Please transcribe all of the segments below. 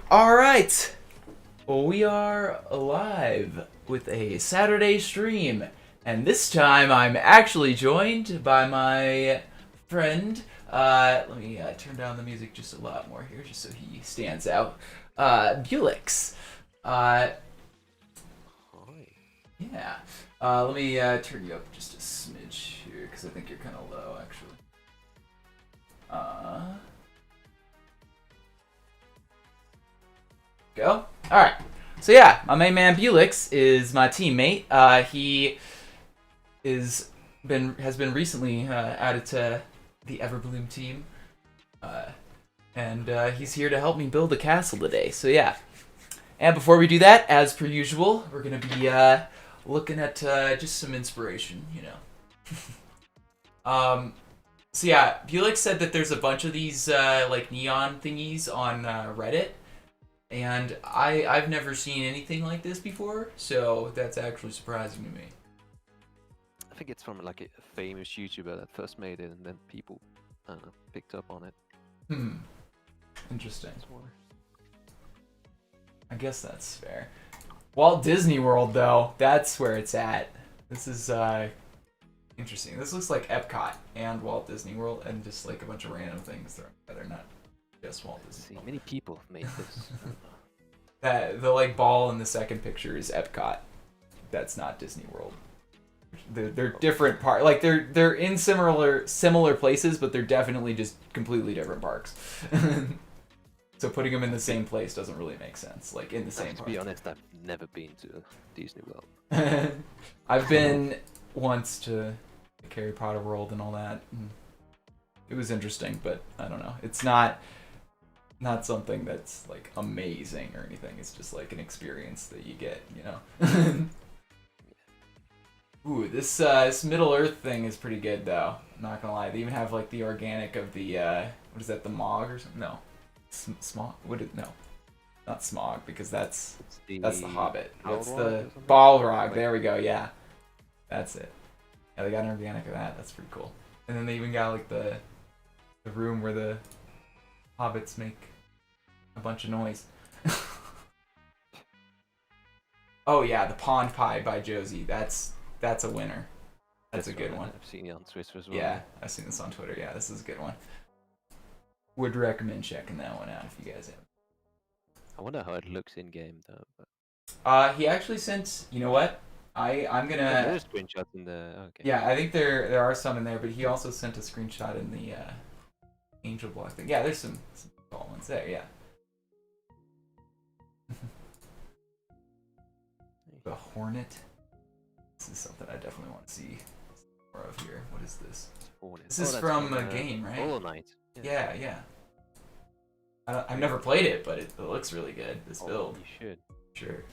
All right. Well, we are live with a Saturday stream, and this time I'm actually joined by my friend. Let me turn down the music just a lot more here, just so he stands out. Bulix. Uh, Hi. yeah. Let me turn you up just a smidge here, because I think you're kind of low, actually. Go. All right. So yeah, my main man Bulix is my teammate. He has been recently added to the Everbloom team, and he's here to help me build a castle today. So yeah. And before we do that, as per usual, we're gonna be looking at just some inspiration, you know. So yeah, Bulix said that there's a bunch of these like neon thingies on Reddit. And I've never seen anything like this before, so that's actually surprising to me. I think it's from like a famous YouTuber that first made it, and then people picked up on it. Interesting. That's why. I guess that's fair. Walt Disney World, though, that's where it's at. This is interesting. This looks like Epcot and Walt Disney World, and just like a bunch of random things thrown together, not just Walt Disney World. Many people have made this. That the like ball in the second picture is Epcot. That's not Disney World. They're different part. Like they're in similar places, but they're definitely just completely different parks. So putting them in the same place doesn't really make sense. Like in the same To park. be honest, I've never been to Disney World. I've been once to the Harry Potter World and all that. It was interesting, but I don't know. It's not something that's like amazing or anything. It's just like an experience that you get, you know. Ooh, this Middle Earth thing is pretty good though. I'm not gonna lie. They even have like the organic of the what is that? The Mog or something? No, smog. No, not Smog because that's the Hobbit. That's the Balrog. There we go. Yeah, that's it. Yeah, they got an organic of that. That's pretty cool. And then they even got like the room where the hobbits make a bunch of noise. Oh yeah, the pond pie by Josie. That's a winner. That's a good one. I've seen it on Twitter as well. Yeah, I've seen this on Twitter. Yeah, this is a good one. Would recommend checking that one out if you guys have. I wonder how it looks in game though. But... He actually sent. You know what? I'm gonna. There's screenshots in the. Okay. Yeah, I think there are some in there, but he also sent a screenshot in the Angel Block thing. Yeah, there's some tall ones there. Yeah. The Hornet. This is something I definitely want to see more of here. What is this? This is from a game, right? Hollow Knight. Yeah. I've never played it, but it looks really good. This build. You should. Sure.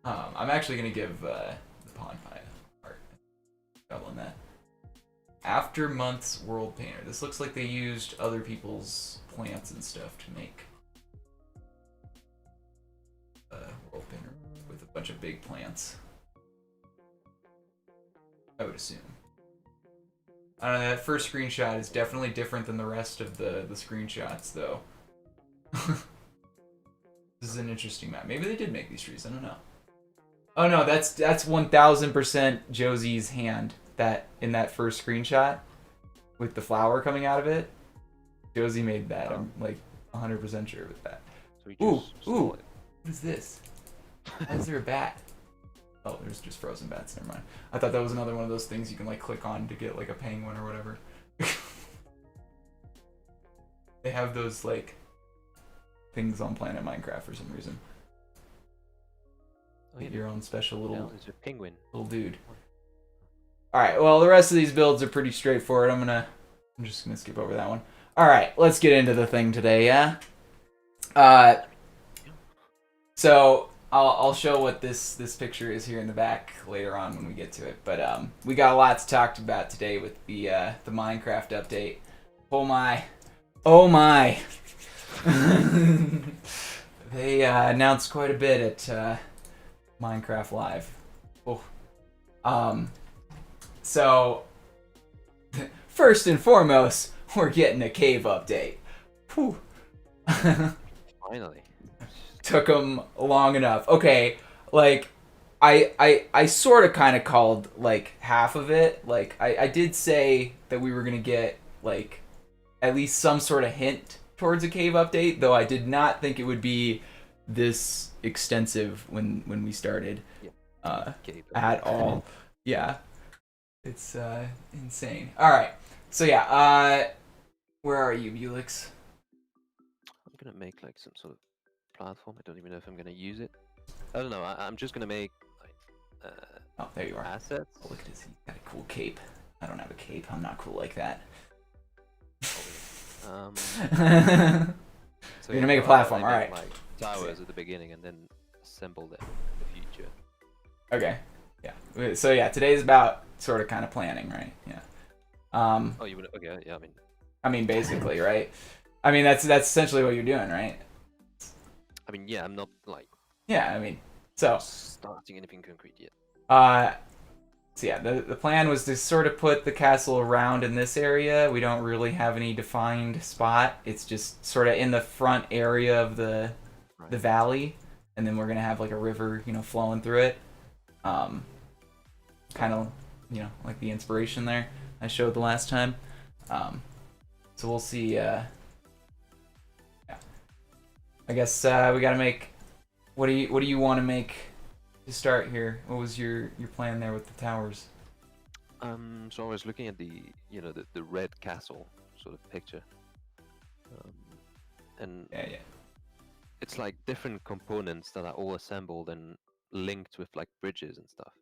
I'm actually gonna give the Pond Pie art. Doubling that. After Months World Painter. This looks like they used other people's plants and stuff to make World Painter with a bunch of big plants. I would assume. I don't know, that first screenshot is definitely different than the rest of the screenshots, though. This is an interesting map. Maybe they did make these trees, I don't know. Oh no, that's 1000% Josie's hand. That in that first screenshot with the flower coming out of it. Josie made that. I'm like 100% sure with that. So ooh, what is this? Why is there a bat? Oh, there's just frozen bats. Never mind. I thought that was another one of those things you can like click on to get like a penguin or whatever. They have those like things on Planet Minecraft for some reason. Get your own special little it's a penguin. Little dude. Alright, well the rest of these builds are pretty straightforward. I'm just gonna skip over that one. Alright, let's get into the thing today, yeah? So I'll show what this picture is here in the back later on when we get to it. But we got a lot to talk about today with the Minecraft update. Oh my. Oh my. They announced quite a bit at Minecraft Live. Oh. So first and foremost, we're getting a cave update. Whew. Finally. Took them long enough. Okay, like I sort of kind of called like half of it. Like I did say that we were gonna get like at least some sort of hint towards a cave update, though I did not think it would be this extensive when we started Yeah. Okay, at all. Yeah, it's insane. All right, so yeah, where are you, Bulix? I'm gonna make like some sort of platform. I don't even know if I'm gonna use it. I don't know. I'm just gonna make like Oh, there you are. assets. Oh, look at his. He's got a cool cape. I don't have a cape. I'm not cool like that. So You're gonna make a platform, I make, alright. like towers at the beginning and then assemble them in the future. Okay. Yeah. So yeah, today's about sort of kind of planning, right? Yeah. Oh, you would okay? Yeah, I mean, basically, right? I mean, that's essentially what you're doing, right? yeah. I'm not like Yeah. I mean, so starting anything concrete yet. so yeah, the plan was to sort of put the castle around in this area. We don't really have any defined spot. It's just sort of in the front area of the valley, and then we're gonna have like a river, flowing through it. Kind of, like the inspiration there I showed the last time. So we'll see. Yeah. I guess we gotta make. What do you want to make to start here? What was your plan there with the towers? So I was looking at the the red castle sort of picture, and Yeah. it's like different components that are all assembled and linked with like bridges and stuff.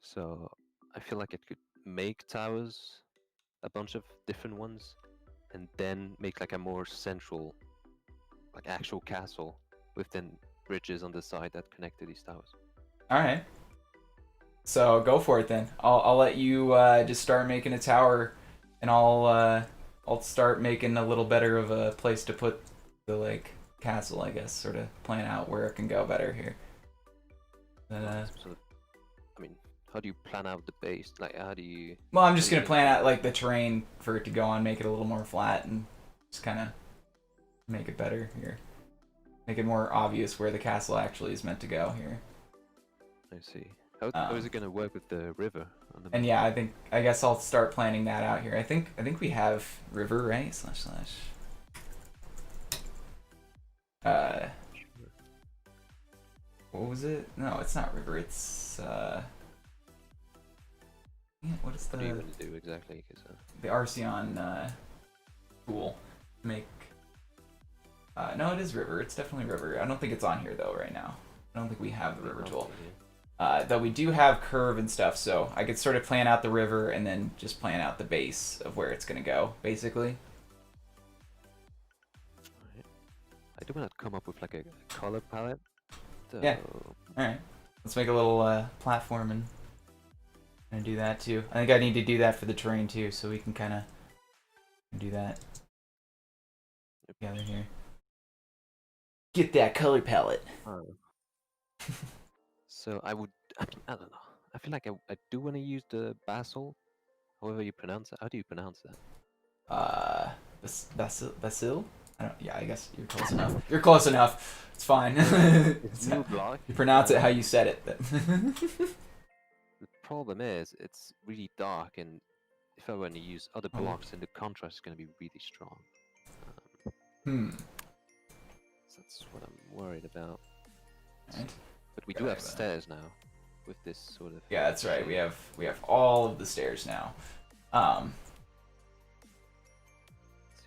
So I feel like it could make towers, a bunch of different ones, and then make like a more central, like actual castle with then bridges on the side that connect to these towers. All right. So go for it then. I'll let you just start making a tower, and I'll start making a little better of a place to put the like castle. I guess sort of plan out where it can go better here. Sort of, how do you plan out the base? Like, how do you? Well, I'm just gonna plan out like the terrain for it to go on, make it a little more flat, and just kind of make it better here. Make it more obvious where the castle actually is meant to go here. I see. How is it gonna work with the river? And yeah, I guess I'll start planning that out here. I think we have river, right? / what was it? No, it's not river. It's yeah, what is the? What are you gonna do exactly? The Arceon tool make. No, it is river. It's definitely river. I don't think it's on here though right now. I don't think we have the river tool. Though we do have curve and stuff, so I could sort of plan out the river and then just plan out the base of where it's gonna go, basically. Right. I do want to come up with like a color palette. Yeah. All right. Let's make a little platform and do that too. I think I need to do that for the terrain too, so we can kind of do that together here. Get that color palette. So I don't know. I feel like I do want to use the basil, however you pronounce it. How do you pronounce that? Basil? Yeah, I guess you're close enough. You're close enough. It's fine. It's new block. You pronounce it how you said it. The problem is it's really dark, and if I want to use other blocks, then the contrast is going to be really strong. So that's what I'm worried about. Right. But we do have stairs now, with this sort of. Yeah, that's right. We have all of the stairs now.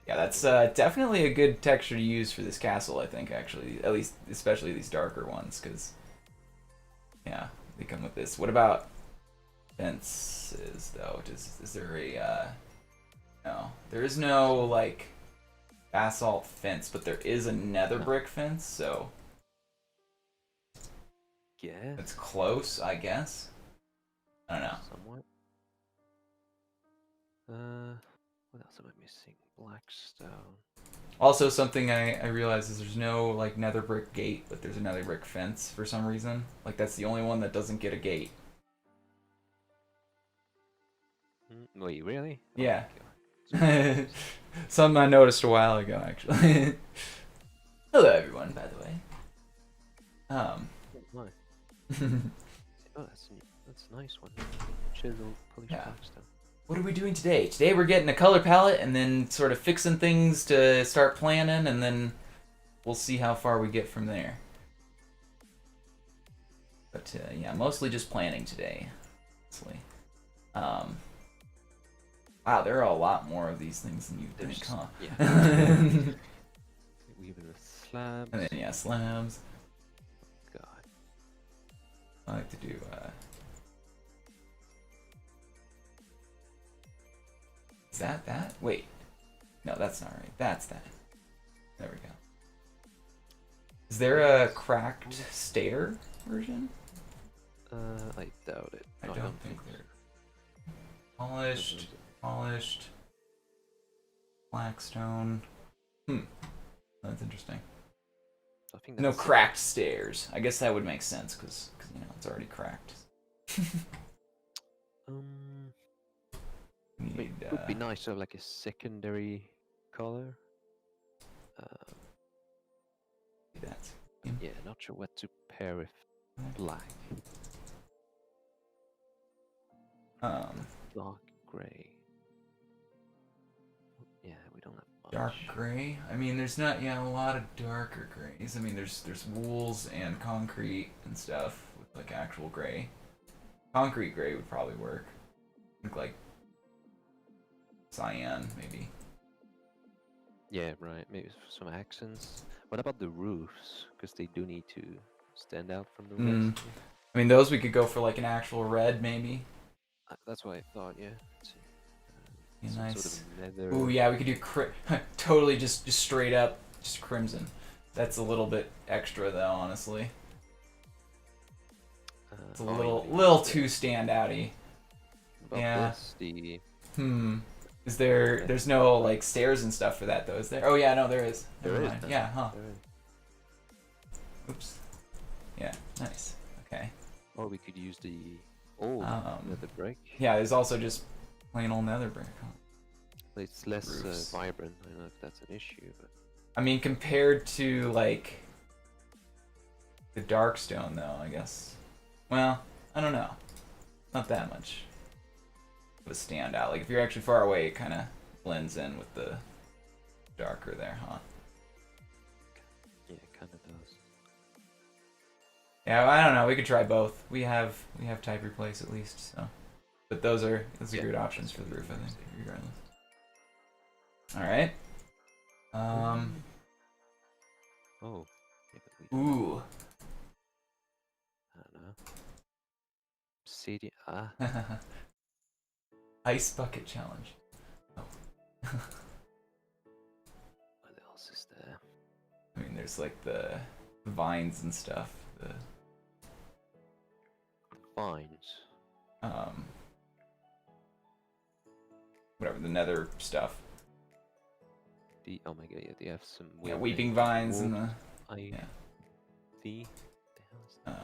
Yeah, that's definitely a good texture to use for this castle, I think, actually. At least, especially these darker ones, because, yeah, they come with this. What about fences, though? Is there a, no. There is no, like, basalt fence, but there is a nether brick fence, so... Yeah. It's close, I guess. I don't know. Somewhat. What else am I missing? Blackstone. Also, something I realized is there's no like nether brick gate, but there's a nether brick fence for some reason. Like that's the only one that doesn't get a gate. Wait, really? Yeah. Something I noticed a while ago, actually. Hello, everyone, by the way. Nice. Oh, that's a nice one. Chisel, polished Yeah. blackstone. What are we doing today? Today we're getting a color palette and then sort of fixing things to start planning, and then we'll see how far we get from there. But yeah, mostly just planning today. Honestly. Wow, there are a lot more of these things than you think, huh? Yeah. We even with slabs. And then yeah, slabs. God. I like to do is that? Wait. No, that's not right. That's that. There we go. Is there a cracked stair version? I doubt it. I don't think so. there. Polished. Blackstone. That's interesting. I think No that's cracked stairs. I guess that would make sense because you know it's already cracked. Need, it would be nice to have like a secondary color. That. Yeah, not sure what to pair with black. Dark gray. Yeah, we don't have much. Dark gray. I mean, there's not a lot of darker grays. I mean, there's wools and concrete and stuff with like actual gray. Concrete gray would probably work. Look like cyan, maybe. Yeah, right. Maybe some accents. What about the roofs? Because they do need to stand out from the rest. I mean, those we could go for like an actual red, maybe. That's what I thought. Yeah. Let's see. Yeah, nice. Sort of nether. Ooh, yeah, we could do totally just straight up just crimson. That's a little bit extra though, honestly. It's a little too standouty. Yeah. This, Is there? There's no like stairs and stuff for that though, is there? Oh yeah, no, there is. There Never is. mind. Yeah, huh? There is. Oops. Yeah, nice. Okay. Or we could use the old nether brick. Yeah, there's also just plain old nether brick. Huh? It's less Roofs. vibrant. I don't know if that's an issue, but I mean, compared to like the dark stone, though, I guess. Well, I don't know. Not that much of a standout. Like if you're actually far away, it kind of blends in with the darker there, huh? yeah, it kind of does. Yeah, I don't know. We could try both. We have type replace at least, so. But those are good options for the roof, I think, regardless. All right. Oh. Yeah, but we Ooh. I don't know. CD. Ice bucket challenge. Oh. What else is there? I mean, there's like the vines and stuff. The Vines. whatever the nether stuff. Oh my god, yeah, they have some Yeah, weeping vines and the The hell is that?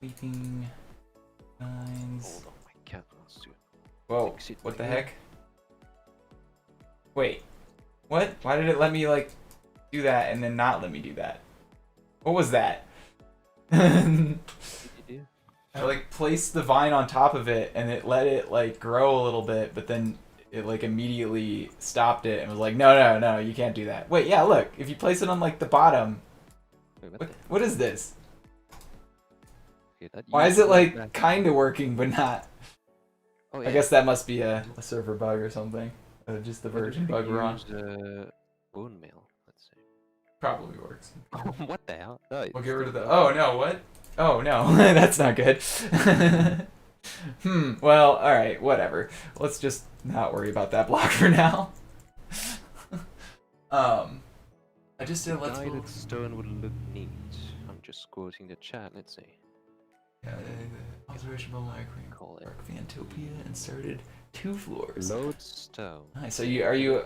weeping vines. Hold on, my cat wants to. Whoa! fix it What the again. heck? Wait, what? Why did it let me like do that and then not let me do that? What was that? What did you do? I like placed the vine on top of it and it let it like grow a little bit, but then it like immediately stopped it and was like, no, you can't do that. Wait, yeah, look, if you place it on like the bottom, Wait, what what is this? Okay, that Why is used it to like work back- kind of working but not? Oh, I yeah. guess that must be a server bug or something. Just the What if version we bug we're on. use, bone meal. Let's see. Probably works. What the hell? No, We'll it's get rid of still the. going. Oh no! What? Oh no! That's not good. Well, all right. Whatever. Let's just not worry about that block for now. I just did a let's Guided build. stone would look neat. I'm just quoting the chat. Let's see. Observation below my Call it. Dark Vantopia inserted 2 floors. Load stone. Nice. So are you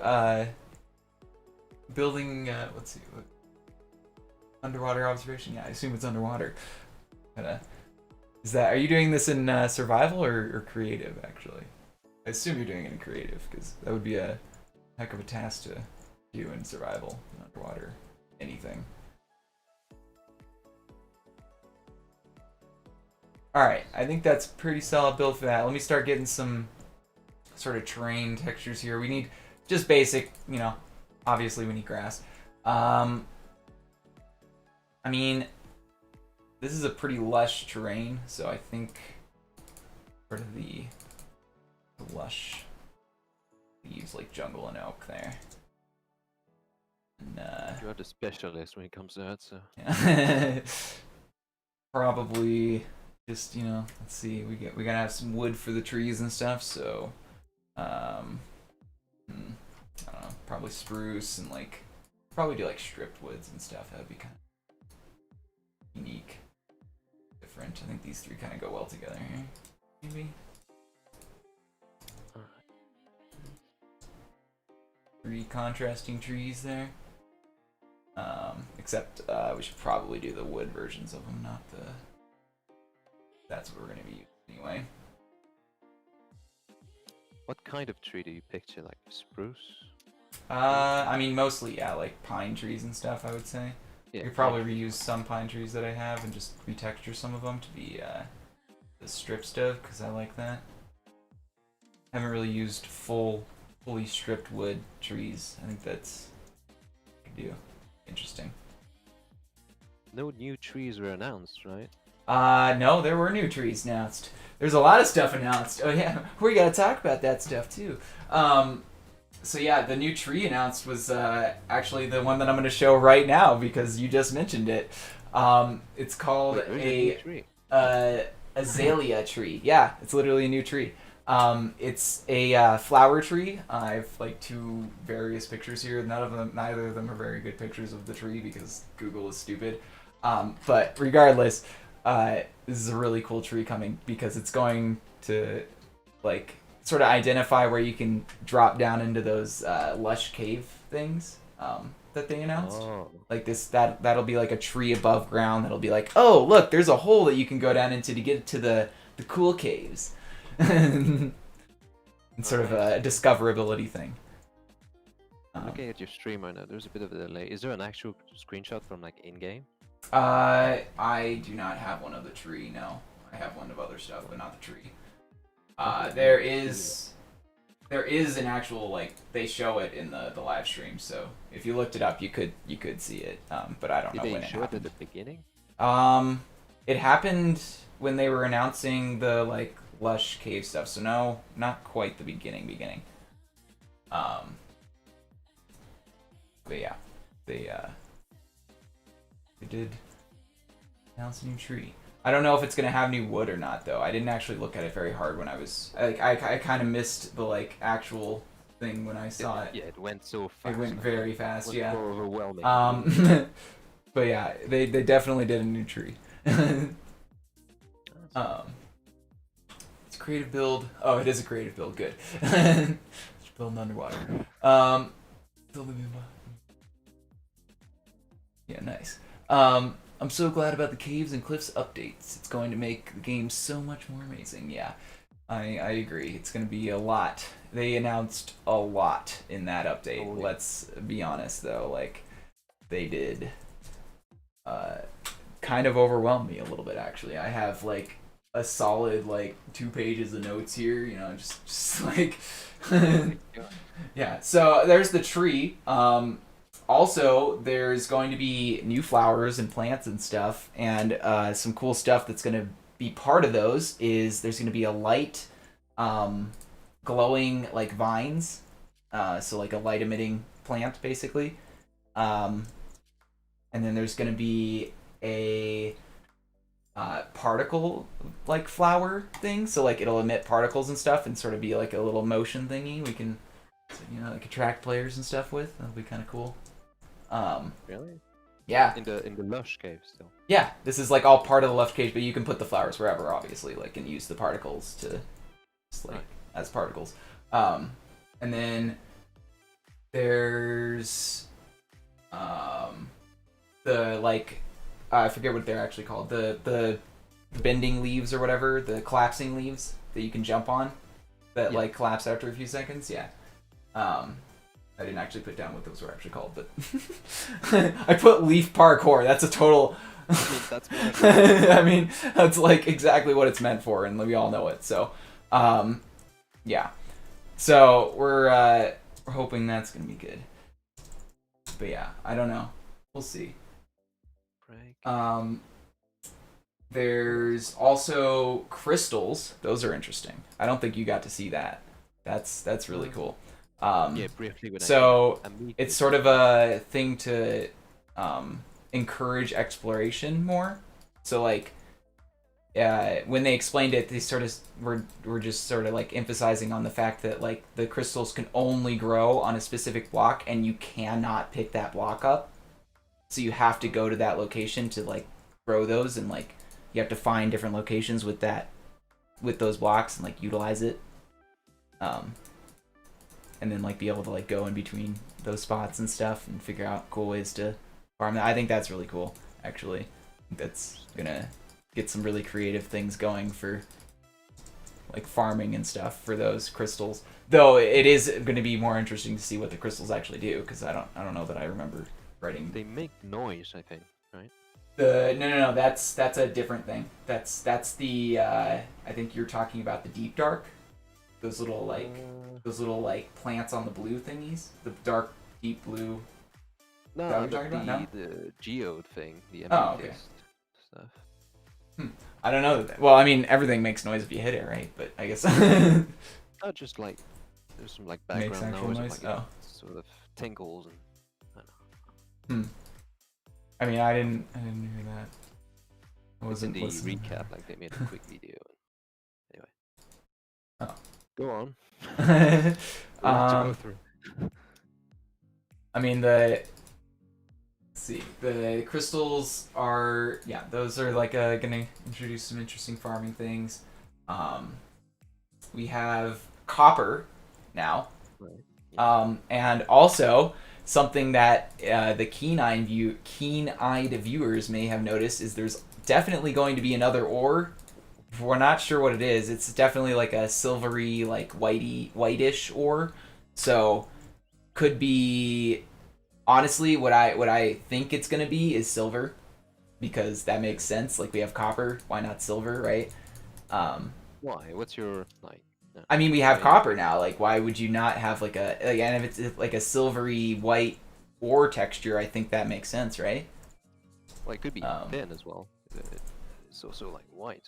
building? Let's see. Underwater observation. Yeah, I assume it's underwater. Gotta Are you doing this in survival or creative, actually? I assume you're doing it in creative, because that would be a heck of a task to do in survival, underwater, anything. Alright, I think that's pretty solid build for that. Let me start getting some sort of terrain textures here. We need just basic, obviously we need grass. I mean, this is a pretty lush terrain, so I think sort of the lush leaves like jungle and oak there. And, You are the specialist when it comes to that, so. yeah. Probably just, let's see, we gotta have some wood for the trees and stuff, so I don't know, probably spruce and probably do stripped woods and stuff. That would be kind of unique, different. I think these three kind of go well together here, maybe. Three contrasting trees there. Except we should probably do the wood versions of them, not the. That's what we're gonna be using anyway. What kind of tree do you picture? Like spruce? I mean mostly like pine trees and stuff. I would say. Yeah. We could probably reuse some pine trees that I have and just retexture some of them to be the strip stuff because I like that. Haven't really used fully stripped wood trees. I think that's could do interesting. No new trees were announced, right? No, there were new trees announced. There's a lot of stuff announced. Oh yeah, we gotta talk about that stuff too. So yeah, the new tree announced was actually the one that I'm gonna show right now because you just mentioned it. It's called a azalea tree. Yeah, it's literally a new tree. It's a flower tree. I have two various pictures here. Neither of them are very good pictures of the tree because Google is stupid. But regardless, this is a really cool tree coming because it's going to sort of identify where you can drop down into those lush cave things that they announced. Oh. That'll be like a tree above ground that'll be like, oh look, there's a hole that you can go down into to get to the cool caves. And sort of a discoverability thing. I'm looking at your stream right now. There's a bit of a delay. Is there an actual screenshot from in-game? I do not have one of the tree. No, I have one of other stuff, but not the tree. There is an actual they show it in the live stream. So if you looked it up, you could see it. But I don't know when it happened. Did they show it at the beginning? It happened when they were announcing the lush cave stuff. So no, not quite the beginning. But yeah, they did announce a new tree. I don't know if it's gonna have new wood or not though. I didn't actually look at it very hard when I was I kind of missed the actual thing when I saw it. Yeah, it went so fast. It went very fast. It was yeah. overwhelming. But yeah, they definitely did a new tree. It's a creative build. Oh, it is a creative build. Good. Just building underwater. Yeah, nice. I'm so glad about the caves and cliffs updates. It's going to make the game so much more amazing. Yeah, I agree. It's going to be a lot. They announced a lot in that update. Oh, yeah. Let's be honest though. They did kind of overwhelm me a little bit actually. I have a solid 2 pages of notes here, just yeah. So there's the tree. Also, there's going to be new flowers and plants and stuff, and some cool stuff that's going to be part of those is there's going to be a light, glowing vines, so a light emitting plant basically, and then there's going to be a particle flower thing, so it'll emit particles and stuff and sort of be a little motion thingy we can attract players and stuff with. That'll be kind of cool. Really? Yeah. In the lush cave still. Yeah, this is all part of the lush cave, but you can put the flowers wherever, obviously, and use the particles to just as particles. And then there's the I forget what they're actually called. The bending leaves or whatever, the collapsing leaves that you can jump on, that Yeah. like collapse after a few seconds. Yeah. I didn't actually put down what those were actually called, but I put leaf parkour. That's a total. I mean, that's what I I mean, that's like exactly what it's meant for, and we all know it. So, yeah. So we're hoping that's gonna be good. But yeah, I don't know. We'll see. break. There's also crystals. Those are interesting. I don't think you got to see that. That's really cool. Yeah, briefly when So I Amiga it's sort of a thing to encourage exploration more. So like when they explained it, they sort of were just sort of like emphasizing on the fact that like the crystals can only grow on a specific block, and you cannot pick that block up. So you have to go to that location to like grow those, and like you have to find different locations with those blocks and like utilize it. And then like be able to like go in between those spots and stuff and figure out cool ways to farm that. I think that's really cool, actually. That's gonna get some really creative things going for like farming and stuff for those crystals. Though it is gonna be more interesting to see what the crystals actually do, because I don't know that I remember writing. They make noise, I think, right? No, that's a different thing. That's the I think you're talking about the deep dark. Those little like plants on the blue thingies, the dark deep blue. No, Is that what you're talking about? the geode thing, the Oh, okay. amethyst stuff. I don't know. Well, I mean, everything makes noise if you hit it, right? But I guess Not just like there's some like makes background actual noise, noise. of, like, Oh, sort of tinkles and I don't know. I mean, I didn't hear that. I It's in wasn't the listening. recap, like they made a quick video. Anyway. Oh. Go on. A lot to go through. I mean let's see, the crystals are those are like gonna introduce some interesting farming things. We have copper now, Right. and also something that the keen-eyed viewers may have noticed is there's definitely going to be another ore. We're not sure what it is. It's definitely like a silvery, like whitish ore. So could be, honestly, what I think it's gonna be is silver, because that makes sense. Like we have copper, why not silver, right? Why? What's your like? I mean, we have Right. copper now. Like, why would you not have like and if it's like a silvery white ore texture, I think that makes sense, right? Well, it could be thin as well. It's also like white.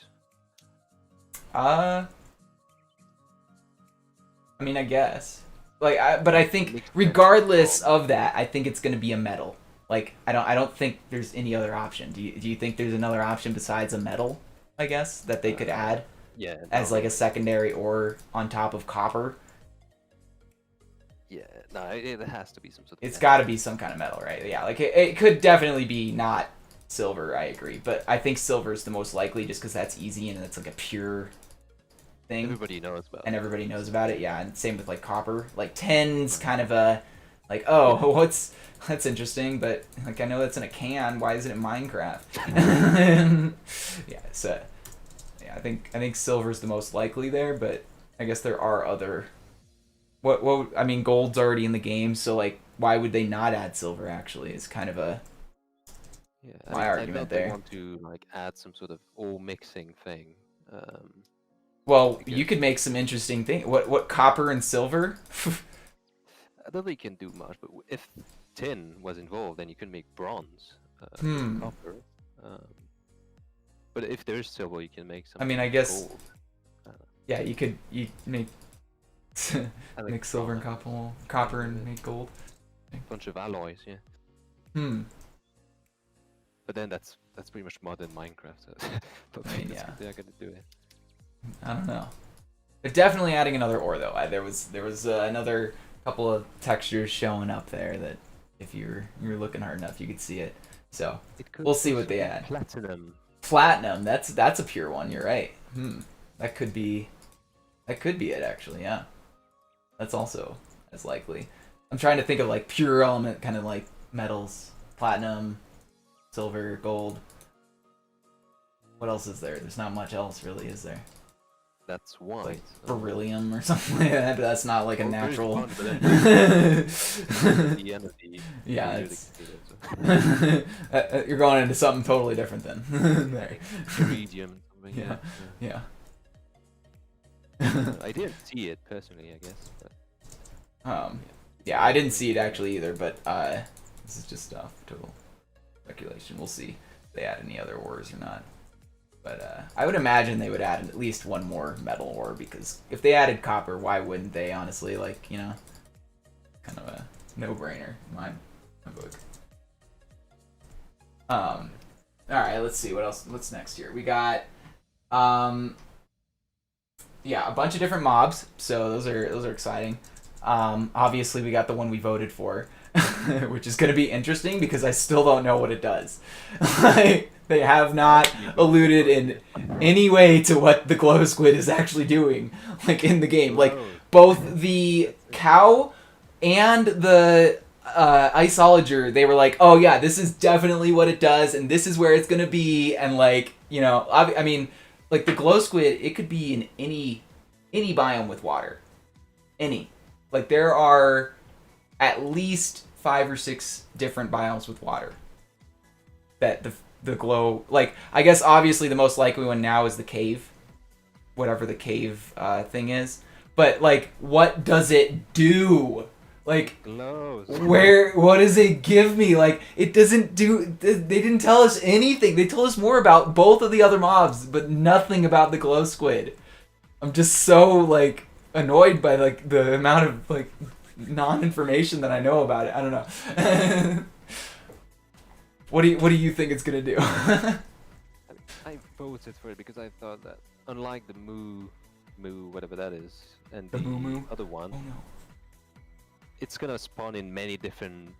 I mean, I guess. Like, but I think Makes sense. regardless of that, I think it's gonna be a metal. Like, I don't think there's any other option. Do you think there's another option besides a metal? I guess that they could add Yeah. as no, like a secondary ore on top of copper. Yeah. No, it has to be some sort of. It's metal. got to be some kind of metal, right? Yeah, like it could definitely be not silver. I agree, but I think silver is the most likely, just because that's easy and it's like a pure thing. Everybody knows about. And everybody knows about it. Yeah, and same with like copper. Like tin's kind of a like, oh, that's interesting, but like I know that's in a can. Why isn't it Minecraft? Yeah, so yeah, I think silver's the most likely there, but I guess there are other. What I mean, gold's already in the game, so like, why would they not add silver? Actually, is kind of a Yeah. my I argument doubt there. they want to like add some sort of all mixing thing. Well, Because- you could make some interesting thing. What copper and silver? I don't think you can do much, but if tin was involved, then you can make bronze, copper. But if there's silver, you can make some. I mean, I guess gold. yeah, you make I like make silver and copper and make gold. bunch of alloys, yeah. But then that's pretty much modern Minecraft. So don't I mean, think yeah. they're gonna do it. I don't know. They're definitely adding another ore though. There was another couple of textures showing up there that if you're looking hard enough, you could see it. So we'll see what they add. Platinum. Platinum. That's a pure one. You're right. That could be it actually. Yeah. That's also as likely. I'm trying to think of like pure element kind of like metals. Platinum, silver, gold. What else is there? There's not much else, really, is there? That's one. Like beryllium or something like that, but that's not like a natural. One, but then the end of the Yeah, the it's... computer, so. You're going into something totally different then. There. Iridium. Yeah. Yeah. I didn't see it personally, I guess. But... Yeah, I didn't see it actually either, but this is just total speculation. We'll see if they add any other ores or not. But I would imagine they would add at least one more metal ore, because if they added copper, why wouldn't they, honestly? Like, you know, kind of a no-brainer in my book. Alright, let's see, what else, what's next here? We got, yeah, a bunch of different mobs, so those are exciting. Obviously, we got the one we voted for, which is going to be interesting because I still don't know what it does. They have not alluded in any way to what the glow squid is actually doing, like in the game. Like both the cow and the isolager, they were like, "Oh yeah, this is definitely what it does, and this is where it's going to be." And like, you know, I mean, like the glow squid, it could be in any biome with water, any. Like there are at least 5 or 6 different biomes with water that the glow, like, I guess obviously the most likely one now is the cave, whatever the cave thing is, but like what does it do? Like, glows. What does it give me? Like, it doesn't do, they didn't tell us anything. They told us more about both of the other mobs, but nothing about the glow squid. I'm just so like annoyed by like the amount of like non-information that I know about it. I don't know. What do you think it's gonna do? I voted for it because I thought that unlike the moo whatever that is and the other one, oh no, it's gonna spawn in many different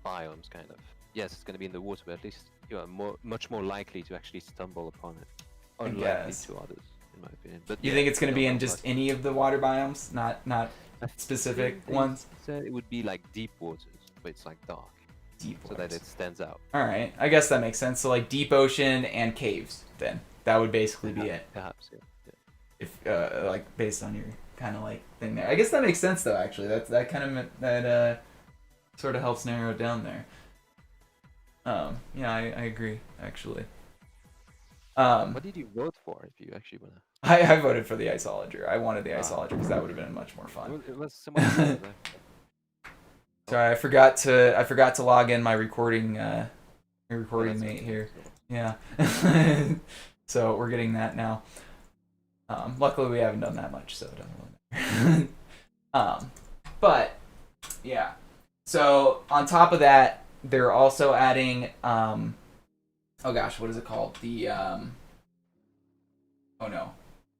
biomes, kind of. Yes, it's gonna be in the water, but at least you are much more likely to actually stumble upon it, unlikely to others, in my opinion. But you think it's gonna be in just any of the water biomes, not specific ones? Said it would be like deep waters, but it's like dark, deep waters, so that it stands out. All right, I guess that makes sense. So like deep ocean and caves, then that would basically be it. Perhaps, yeah. If like based on your kind of like thing there, I guess that makes sense though. Actually, that kind of that sort of helps narrow it down there. Yeah, I agree actually. What did you vote for, if you actually wanna? I voted for the isolager. I wanted the isolager because that would have been much more fun. It was someone. Sorry, I forgot to log in my recording mate here. Yeah. So we're getting that now. Luckily we haven't done that much, so it doesn't really matter. But yeah. So on top of that, they're also adding oh gosh, what is it called? The oh no.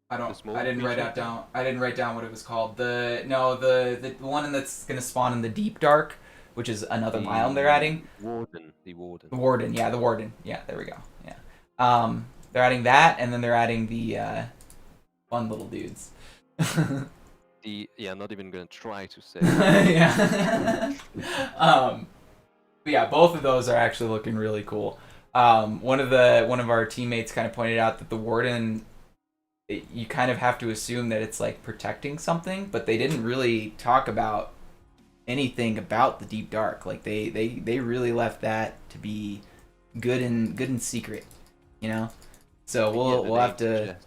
I didn't write down what it was called. The one that's gonna spawn in the deep dark, which is another biome they're adding. The warden. Yeah, the warden. Yeah, there we go. Yeah. They're adding that, and then they're adding the fun little dudes. Not even gonna try to say. Yeah. But yeah, both of those are actually looking really cool. One of our teammates kind of pointed out that the warden, you kind of have to assume that it's like protecting something, but they didn't really talk about anything about the deep dark. Like they really left that to be good and secret, you know. So we'll have to.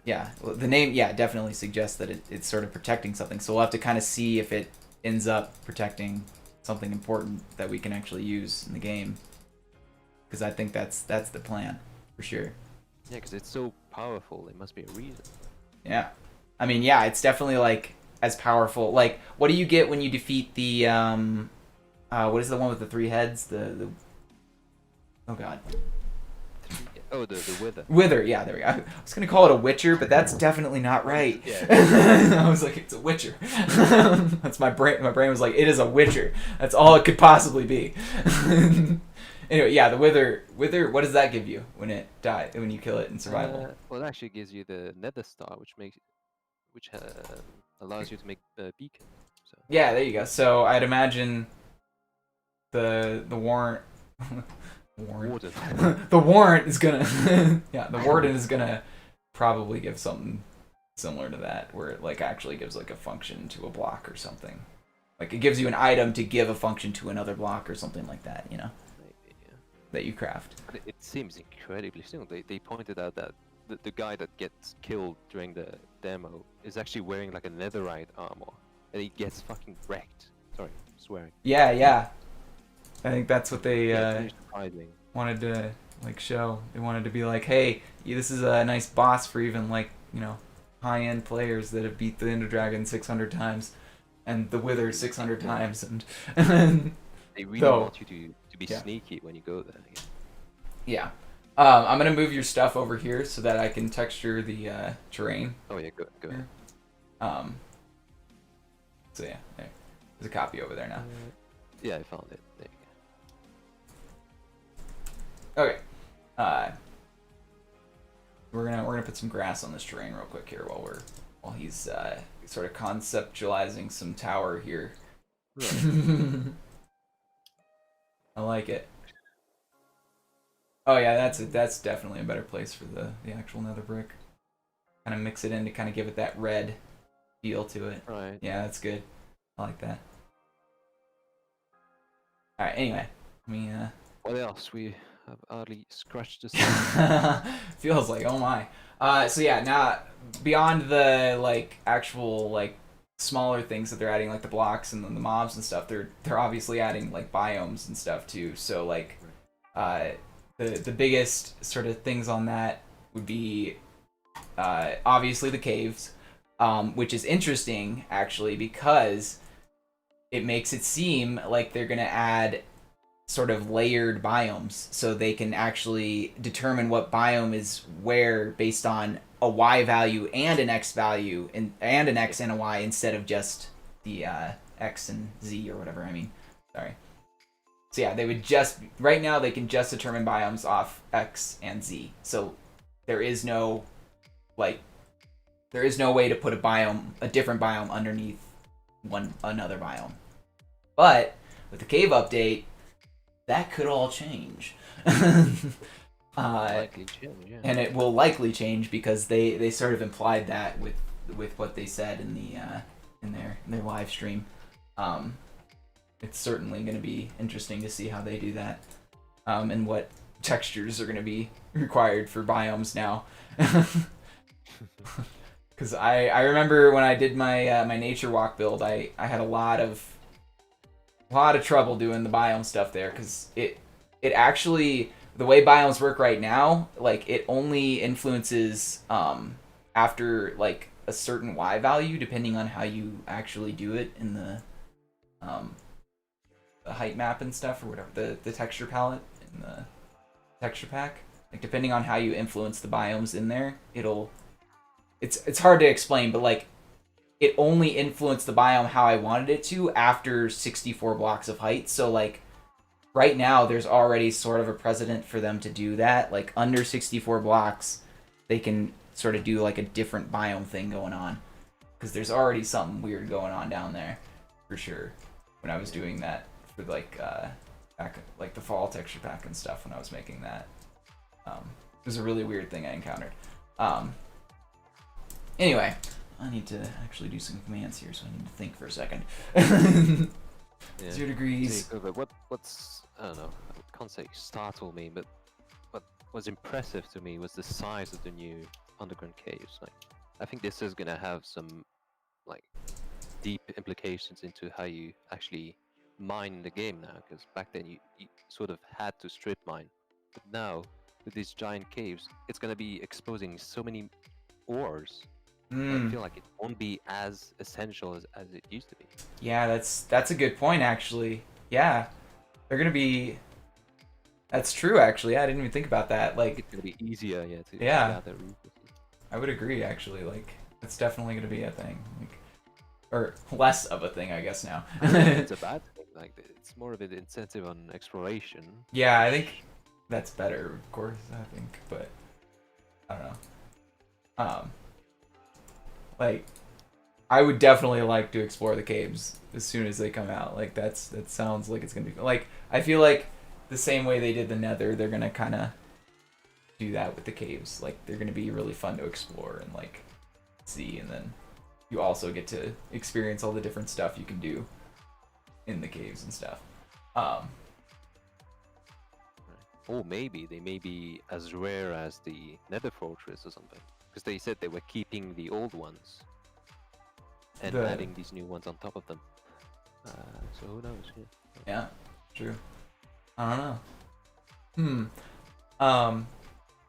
Yeah, well, the name definitely suggests that it's sort of protecting something. So we'll have to kind of see if it ends up protecting something important that we can actually use in the game. Because I think that's the plan for sure. Yeah, because it's so powerful. There must be a reason. Yeah, I mean, yeah, it's definitely like as powerful. Like, what do you get when you defeat the what is the one with the 3 heads? The oh god. Oh, the wither. Wither, yeah, there we go. I was gonna call it a witcher, but that's definitely not right. Yeah. I was like, it's a witcher. That's my brain. My brain was like, it is a witcher. That's all it could possibly be. Anyway, yeah, the wither. What does that give you when it dies? When you kill it in survival? Well, it actually gives you the nether star, which allows you to make the beacon. So. Yeah, there you go. So I'd imagine the warrant. Warrant. Warden. The warrant is gonna yeah, the warden is gonna probably give something similar to that, where it like actually gives like a function to a block or something. Like it gives you an item to give a function to another block or something like that, you know, Maybe, yeah. that you craft. But it seems incredibly soon. They pointed out that the guy that gets killed during the demo is actually wearing like a netherite armor, and he gets fucking wrecked. Sorry, swearing. Yeah, yeah. I think that's what they Yeah, it's really surprising. wanted to like show. They wanted to be like, hey, this is a nice boss for even like, you know, high-end players that have beat the Ender Dragon 600 times and the Wither 600 times, and They really though, want you to be yeah. sneaky when you go there. Yeah. I'm gonna move your stuff over here so that I can texture the terrain. Oh yeah, go ahead. So yeah, there's a copy over there now. Yeah, I found it. There you Okay. We're gonna put some grass on this terrain real quick here while he's sort of conceptualizing some tower here. go. Right. I like it. Oh yeah, that's definitely a better place for the actual nether brick. Kind of mix it in to kind of give it that red feel to it. Right. Yeah, that's good. I like that. All right. Anyway, let me. What else? We have hardly scratched the surface. Feels like, oh my. So yeah, now beyond the like actual like smaller things that they're adding, like the blocks and then the mobs and stuff, they're obviously adding like biomes and stuff too. So like, the biggest sort of things on that would be obviously the caves, which is interesting actually because it makes it seem like they're gonna add sort of layered biomes, so they can actually determine what biome is where based on a Y value and an X value and an X and a Y instead of just the X and Z or whatever. I mean, sorry. So yeah, they would just right now they can just determine biomes off X and Z. So there is no way to put a different biome underneath another biome. But with the cave update, that could all change. Likely change, yeah. And it will likely change because they sort of implied that with what they said in the in their live stream. It's certainly going to be interesting to see how they do that, and what textures are going to be required for biomes now. Because I remember when I did my my nature walk build, I had a lot of trouble doing the biome stuff there because it actually, the way biomes work right now, like it only influences after like a certain Y value depending on how you actually do it in the height map and stuff or whatever, the texture palette in the texture pack. Like depending on how you influence the biomes in there, it's hard to explain, but like it only influenced the biome how I wanted it to after 64 blocks of height. So like right now there's already sort of a precedent for them to do that. Like under 64 blocks, they can sort of do like a different biome thing going on. Because there's already something weird going on down there, for sure. When I was doing that for like back like the fall texture pack and stuff when I was making that. It was a really weird thing I encountered. Anyway, I need to actually do some commands here, so I need to think for a second. Yeah. 0 degrees. Take over. What's I don't know. I can't say startled me, but what was impressive to me was the size of the new underground caves. Like, I think this is gonna have some like deep implications into how you actually mine the game now. Because back then you sort of had to strip mine, but now with these giant caves, it's gonna be exposing so many ores. I feel like it won't be as essential as it used to be. Yeah, that's a good point actually. Yeah, they're gonna be. That's true actually. I didn't even think about that. Like It's gonna be easier, yeah, to Yeah. gather resources. I would agree actually. Like it's definitely gonna be a thing. Like, or less of a thing, I guess now. I don't think it's a bad thing. Like it's more of an incentive on exploration. Yeah, I think that's better, of course. I think, but I don't know. Like, I would definitely like to explore the caves as soon as they come out. Like that sounds like it's gonna be like, I feel like the same way they did the Nether, they're gonna kind of do that with the caves. Like, they're gonna be really fun to explore and like see, and then you also get to experience all the different stuff you can do in the caves and stuff. Or maybe they may be as rare as the Nether Fortress or something, because they said they were keeping the old ones and adding these new ones on top of them. So who knows? Yeah, true. I don't know.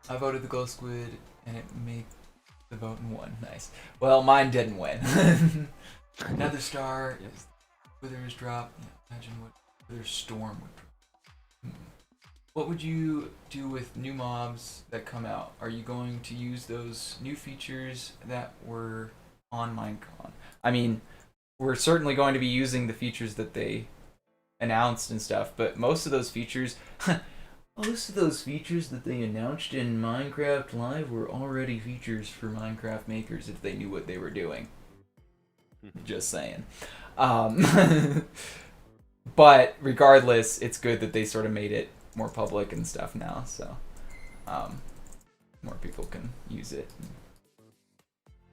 I voted the glow squid, and it made the vote and won. Nice. Well, mine didn't win. Another star is Wither's drop. Yeah, imagine what Wither's storm would drop. What would you do with new mobs that come out? Are you going to use those new features that were on Minecon? I mean, we're certainly going to be using the features that they announced and stuff, but most of those features that they announced in Minecraft Live were already features for Minecraft makers if they knew what they were doing. Just saying. But regardless, it's good that they sort of made it more public and stuff now, so more people can use it and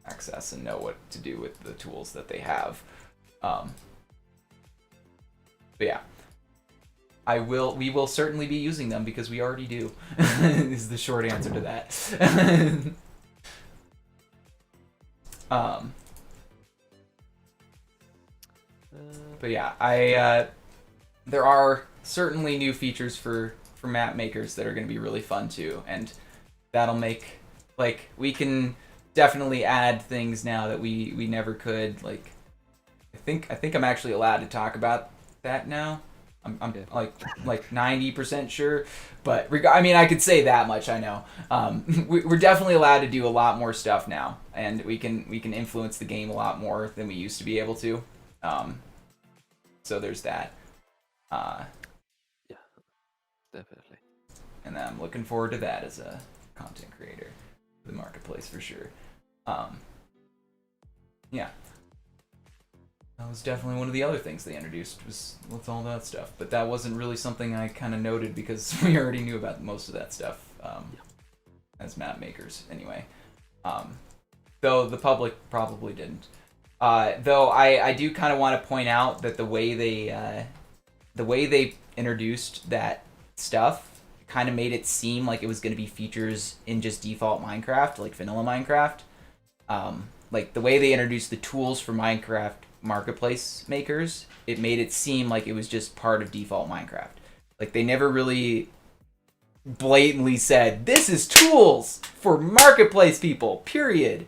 access and know what to do with the tools that they have. But yeah, we will certainly be using them because we already do. Is the short answer to that. But yeah, there are certainly new features for map makers that are going to be really fun too, and that'll make, like, we can definitely add things now that we never could. Like, I think I'm actually allowed to talk about that now. I'm like 90% sure, but I mean, I could say that much. I know. We're definitely allowed to do a lot more stuff now, and we can influence the game a lot more than we used to be able to. So there's that. Yeah, definitely. And I'm looking forward to that as a content creator, the marketplace for sure. Yeah. That was definitely one of the other things they introduced, was with all that stuff. But that wasn't really something I kind of noted because we already knew about most of that stuff as map makers anyway. Though the public probably didn't. Though I do kind of want to point out that the way they introduced that stuff kind of made it seem like it was going to be features in just default Minecraft, like vanilla Minecraft. Like the way they introduced the tools for Minecraft marketplace makers, it made it seem like it was just part of default Minecraft. Like they never really blatantly said, this is tools for marketplace people, period.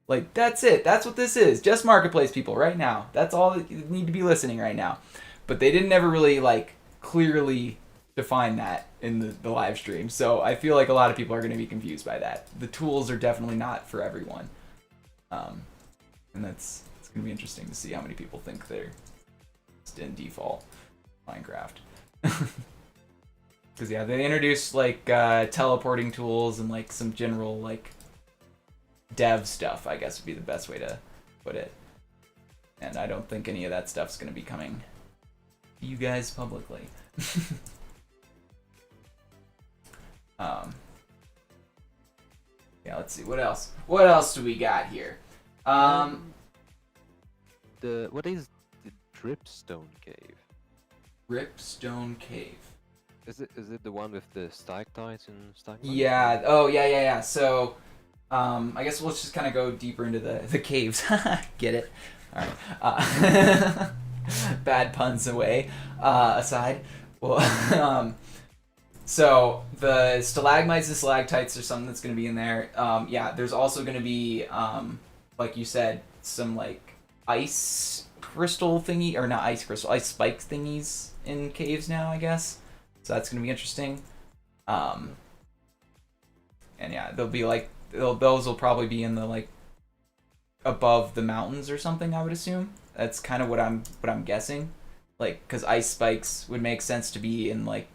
Like, that's it. That's what this is. Just marketplace people right now. That's all that you need to be listening right now. But they didn't ever really, like, clearly define that in the live stream. So I feel like a lot of people are going to be confused by that. The tools are definitely not for everyone. And it's going to be interesting to see how many people think they're just in default Minecraft. Because, yeah, they introduced, like, teleporting tools and, like, some general, like, dev stuff, I guess would be the best way to put it. And I don't think any of that stuff's going to be coming to you guys publicly. Yeah, let's see. What else? What else do we got here? What is the Dripstone Cave? Dripstone Cave. Is it the one with the stalactites and stalagmites? Yeah. Oh, yeah. So, I guess let's just kind of go deeper into the caves. Get it? All right. Bad puns away. Aside. Well, so the stalagmites and stalactites are something that's going to be in there. Yeah, there's also going to be, like you said, some like ice crystal thingy, or not ice crystal, ice spike thingies in caves now, I guess. So that's going to be interesting. And yeah, they'll be like, those will probably be in the like above the mountains or something, I would assume. That's kind of what I'm guessing. Like, because ice spikes would make sense to be in like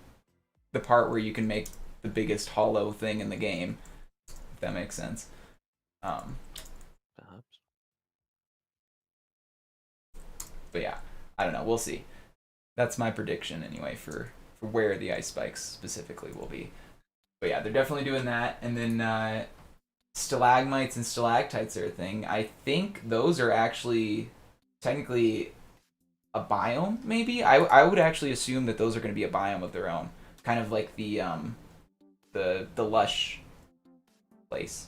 the part where you can make the biggest hollow thing in the game, if that makes sense. Perhaps. But yeah, I don't know. We'll see. That's my prediction anyway for where the ice spikes specifically will be. But yeah, they're definitely doing that. And then stalagmites and stalactites are a thing. I think those are actually technically a biome, maybe. I would actually assume that those are going to be a biome of their own, kind of like the lush place.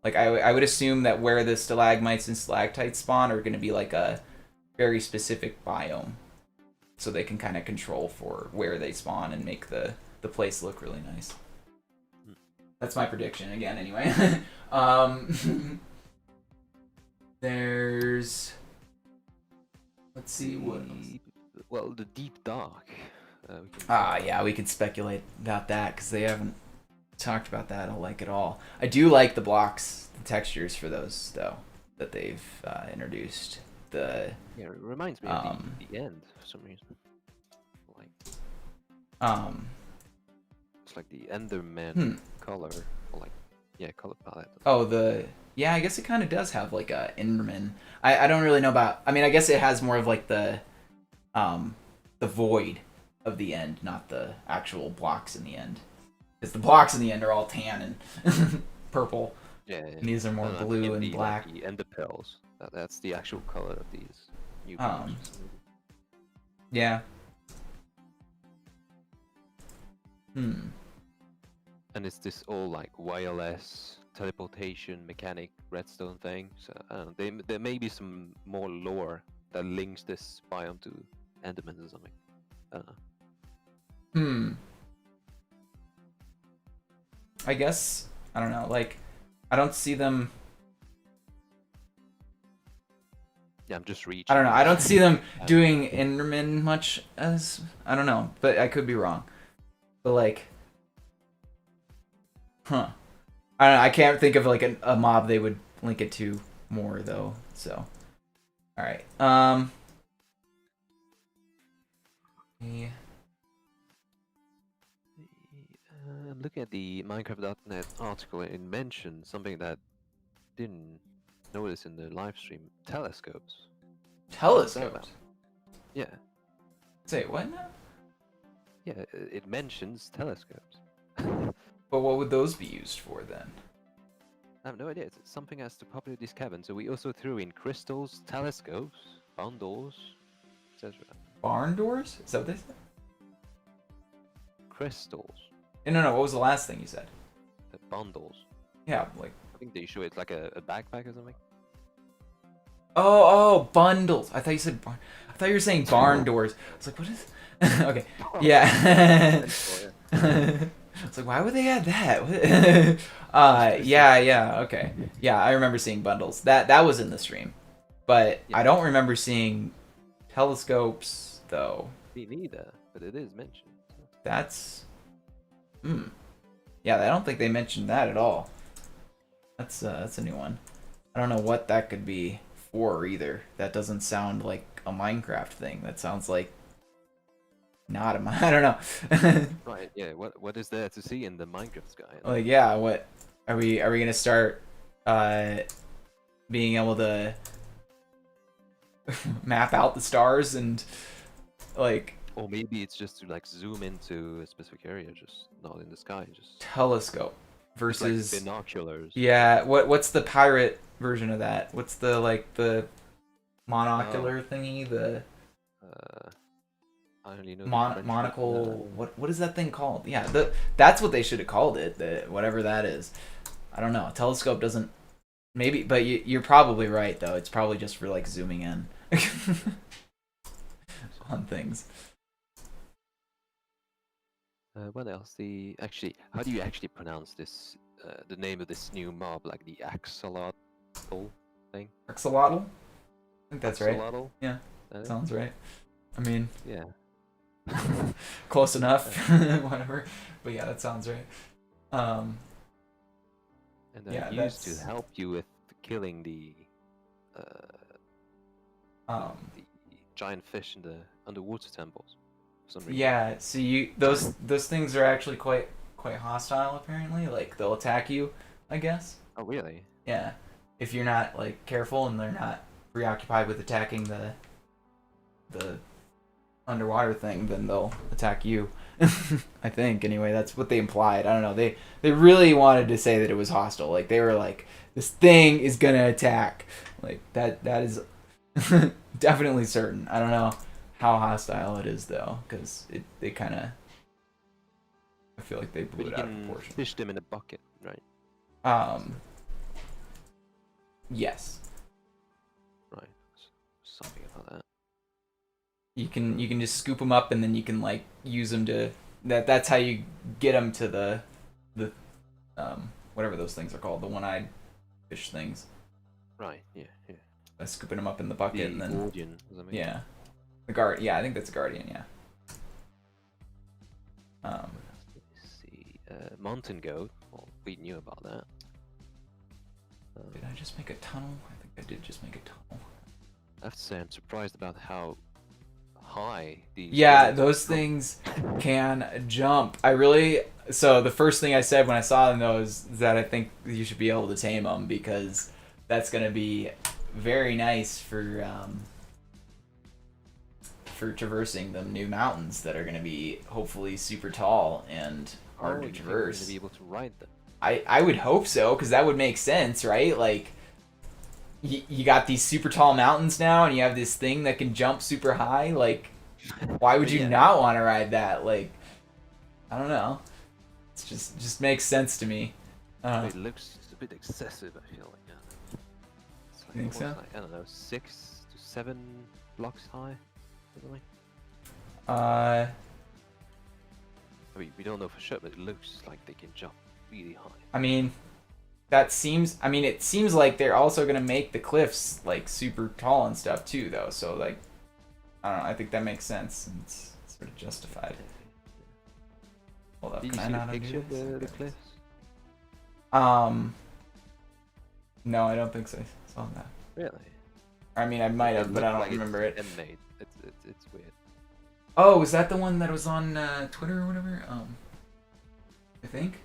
Like I would assume that where the stalagmites and stalactites spawn are going to be like a very specific biome, so they can kind of control for where they spawn and make the place look really nice. That's my prediction again, anyway. There's, let's see what else. Well, the deep dark. Yeah, we could speculate about that because they haven't talked about that like at all. I do like the blocks, the textures for those though that they've introduced. Yeah, it reminds me of the end for some reason. Like, it's like the Enderman color, or like, yeah, color palette. Yeah, I guess it kind of does have like a Enderman. I don't really know about. I mean, I guess it has more of like the void of the end, not the actual blocks in the end. Because the blocks in the end are all tan and purple. Yeah, and these are more blue and black. Like the ender pearls. That's the actual color of these new yeah. And it's this all like wireless teleportation mechanic redstone thing. So I don't know, there may be some more lore that links this biome to Endermans or something. I don't know. I guess I don't know. Like, I don't see them. Yeah, I'm just reaching. I don't know. I don't see them doing Enderman much as I don't know, but I could be wrong. But like, I don't know. I can't think of like a mob they would link it to more though. So, all right. Yeah. I'm looking at the Minecraft.net article. It mentioned something that didn't notice in the live stream: telescopes. Telescopes. Yeah. Say what now? Yeah, it mentions telescopes. But what would those be used for then? I have no idea. It's something as to populate this cabin. So we also threw in crystals, telescopes, bundles, etc. Barn doors? Is that what they said? Crystals. No. What was the last thing you said? Bundles. Yeah, like. I think they show it's like a backpack or something. Oh, bundles. I thought you said barn. I thought you were saying barn doors. I was like, what is? Okay. Yeah. It's like, why would they add that? Yeah. Okay. Yeah, I remember seeing bundles. That was in the stream, but yeah. I don't remember seeing telescopes though. Me neither, but it is mentioned. That's. Yeah, I don't think they mentioned that at all. That's a new one. I don't know what that could be for either. That doesn't sound like a Minecraft thing. That sounds like not a I don't know. Right, yeah. What is there to see in the Minecraft sky? Like, yeah, what are we gonna start being able to map out the stars and like, or maybe it's just to like zoom into a specific area, just not in the sky, just telescope versus like binoculars. Yeah, what's the pirate version of that? What's the like the monocular thingy? The I only know monocle. What is that thing called? Yeah, that's what they should have called it. Whatever that is. I don't know. Telescope doesn't. Maybe, but you're probably right though. It's probably just for like zooming in on things. What else? How do you actually pronounce this? The name of this new mob, like the axolotl thing. Axolotl? I think that's axolotl? Right. Yeah, sounds right. I mean, yeah, close enough. Whatever, but yeah, that sounds right. And they're used to help you with killing the giant fish in the underwater temples. For some reason. Yeah, so those things are actually quite hostile apparently. Like they'll attack you, I guess. Oh really? Yeah, if you're not like careful and they're not preoccupied with attacking the underwater thing, then they'll attack you. I think anyway. That's what they implied. I don't know. They really wanted to say that it was hostile. Like they were like, this thing is gonna attack. Like that is definitely certain. I don't know how hostile it is though, because they kind of. I feel like they But blew you it out of can proportion. fish them in a bucket, right? Yes. Right. Something about that. You can just scoop them up and then you can like use them to that's how you get them to the whatever those things are called, the one-eyed fish things. Right. Yeah. Yeah. By scooping them up in the bucket and The then Guardian or something. yeah, the guard. Yeah, I think that's a guardian. Yeah. Let's see. Mountain goat. Well, we knew about that. Did I just make a tunnel? I think I did just make a tunnel. I have to say, I'm surprised about how high these. Yeah, goats those jump. things can jump. So the first thing I said when I saw them though is that I think you should be able to tame them because that's gonna be very nice for traversing the new mountains that are gonna be hopefully super tall and hard to You think we're gonna traverse. be able to ride them? I would hope so because that would make sense, right? Like you got these super tall mountains now, and you have this thing that can jump super high. Like, why would But you yeah. not want to ride that? Like, I don't know. It's just makes sense to me. But it looks a bit excessive. I feel like. Yeah. It's like You think so? almost like, I don't know, 6 to 7 blocks high, or something. Uh, I mean, we don't know for sure, but it looks like they can jump really high. I mean, that seems. I mean, it seems like they're also gonna make the cliffs like super tall and stuff too, though. So like, I don't know. I think that makes sense. And it's sort of justified. Hold up, Did can you I see the not undo picture of this? the Okay. cliffs? No, I don't think so. I saw that. Really? I mean, I might It have, but I looked don't like remember it. it's handmade. It's weird. Oh, was that the one that was on Twitter or whatever? I think.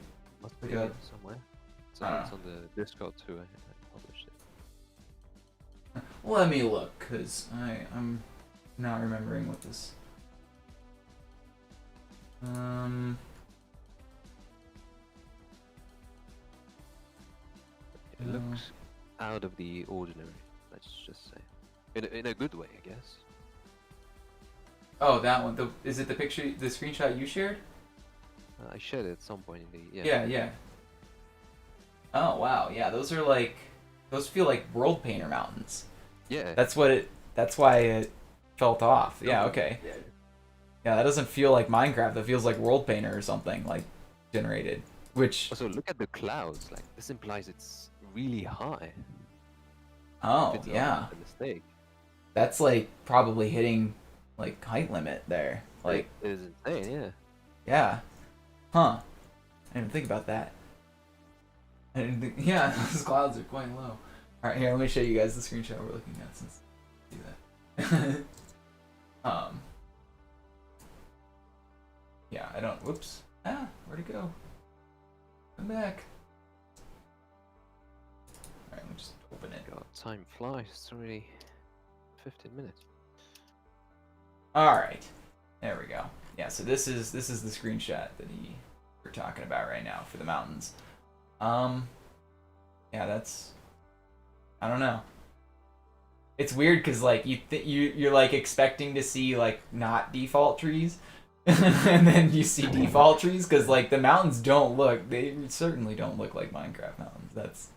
Must Like be a- here somewhere. It's I don't on the Discord too. I published it. Let me look, cause I'm not remembering what this. It No. looks out of the ordinary. Let's just say, in a good way, I guess. Oh, that one. Is it the picture, the screenshot you shared? I shared it at some point in the Yeah. Oh wow, yeah. Those feel like World Painter mountains. Yeah. That's why it felt off. Yeah. Okay. Yeah. Yeah, that doesn't feel like Minecraft. That feels like World Painter or something like generated. Which Also, look at the clouds. Like this implies it's really high. oh It's yeah, a mistake. that's like probably hitting like height limit there. Like It is insane. Yeah. yeah, huh? I didn't even think about that. I didn't think. Yeah, those clouds are quite low. All right, here. Let me show you guys the screenshot we're looking at since do that. Yeah, I don't. Whoops. Where'd it go? Come back. All right, let me just open it. God, time flies. It's already 15 minutes. All right, there we go. Yeah, so this is the screenshot that we're talking about right now for the mountains. Yeah, that's. I don't know. It's weird because like you're like expecting to see like not default trees, and then you see default trees because like the mountains they certainly don't look like Minecraft mountains. That's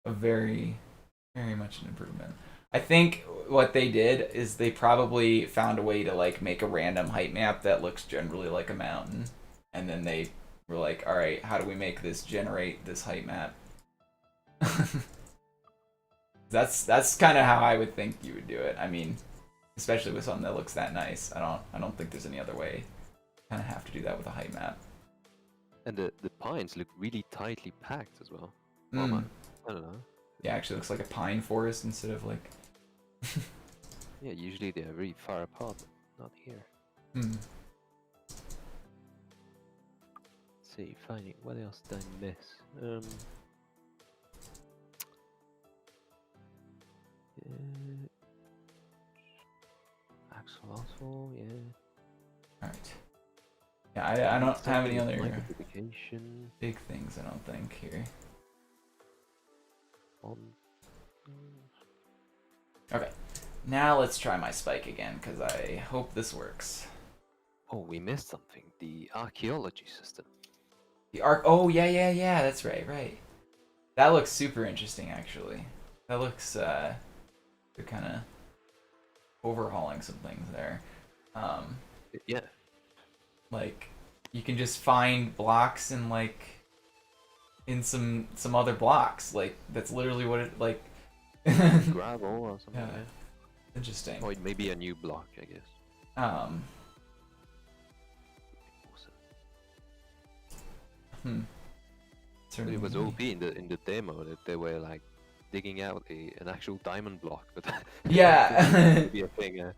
a very much an improvement. I think what they did is they probably found a way to like make a random height map that looks generally like a mountain, and then they were like, all right, how do we make this generate this height map? That's kind of how I would think you would do it. I mean, especially with something that looks that nice. I don't think there's any other way. Kind of have to do that with a height map. And the pines look really tightly packed as well. Mm. I don't know. Yeah, actually looks like a pine forest instead of like. Yeah, usually they're really far apart, but not here. Hmm. Let's see, finding what else did I miss? Axolotl, yeah. All right. Yeah, I don't have any other Microduplication big things, I don't think, here. on. Okay, now let's try my spike again, because I hope this works. Oh, we missed something. The archaeology system. The arc. Oh, yeah, that's right. That looks super interesting, actually. That looks, they're kind of overhauling some things there. Yeah. Like, you can just find blocks in, like, in some other blocks. Like, that's literally what it, like... Gravel or something. Yeah. Yeah. Interesting. Or maybe a new block, I guess. Certainly. It was OP in the demo that they were like digging out an actual diamond block, but Yeah. be a thing.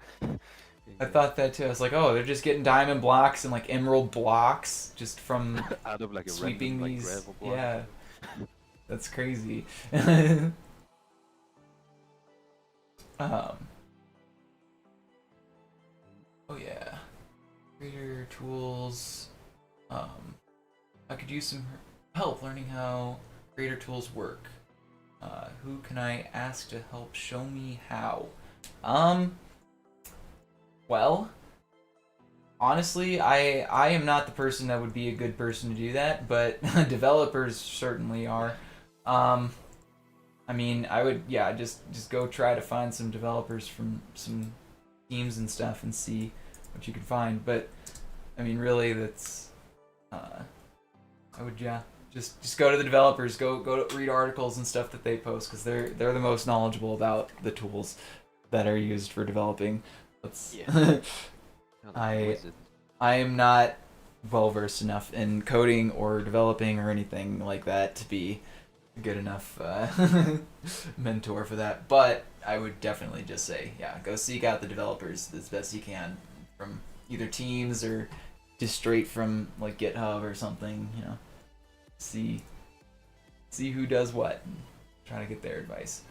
I thought that too. I was like, oh, they're just getting diamond blocks and like emerald blocks just from out of like a sweeping random, these. like, gravel block. Yeah, that's crazy. Oh yeah, creator tools. I could use some help learning how creator tools work. Who can I ask to help show me how? Well, honestly, I am not the person that would be a good person to do that, but developers certainly are. I mean, I would, yeah, just go try to find some developers from some teams and stuff and see what you could find. But I mean, really, that's I would, yeah, just go to the developers, go to read articles and stuff that they post, because they're the most knowledgeable about the tools that are used for developing. Let's Yeah. I am not well versed enough in coding or developing or anything like that to be a good enough mentor for that. But I would definitely just say, yeah, go seek out the developers as best you can from either teams or just straight from like GitHub or something. You know, see who does what and try to get their advice.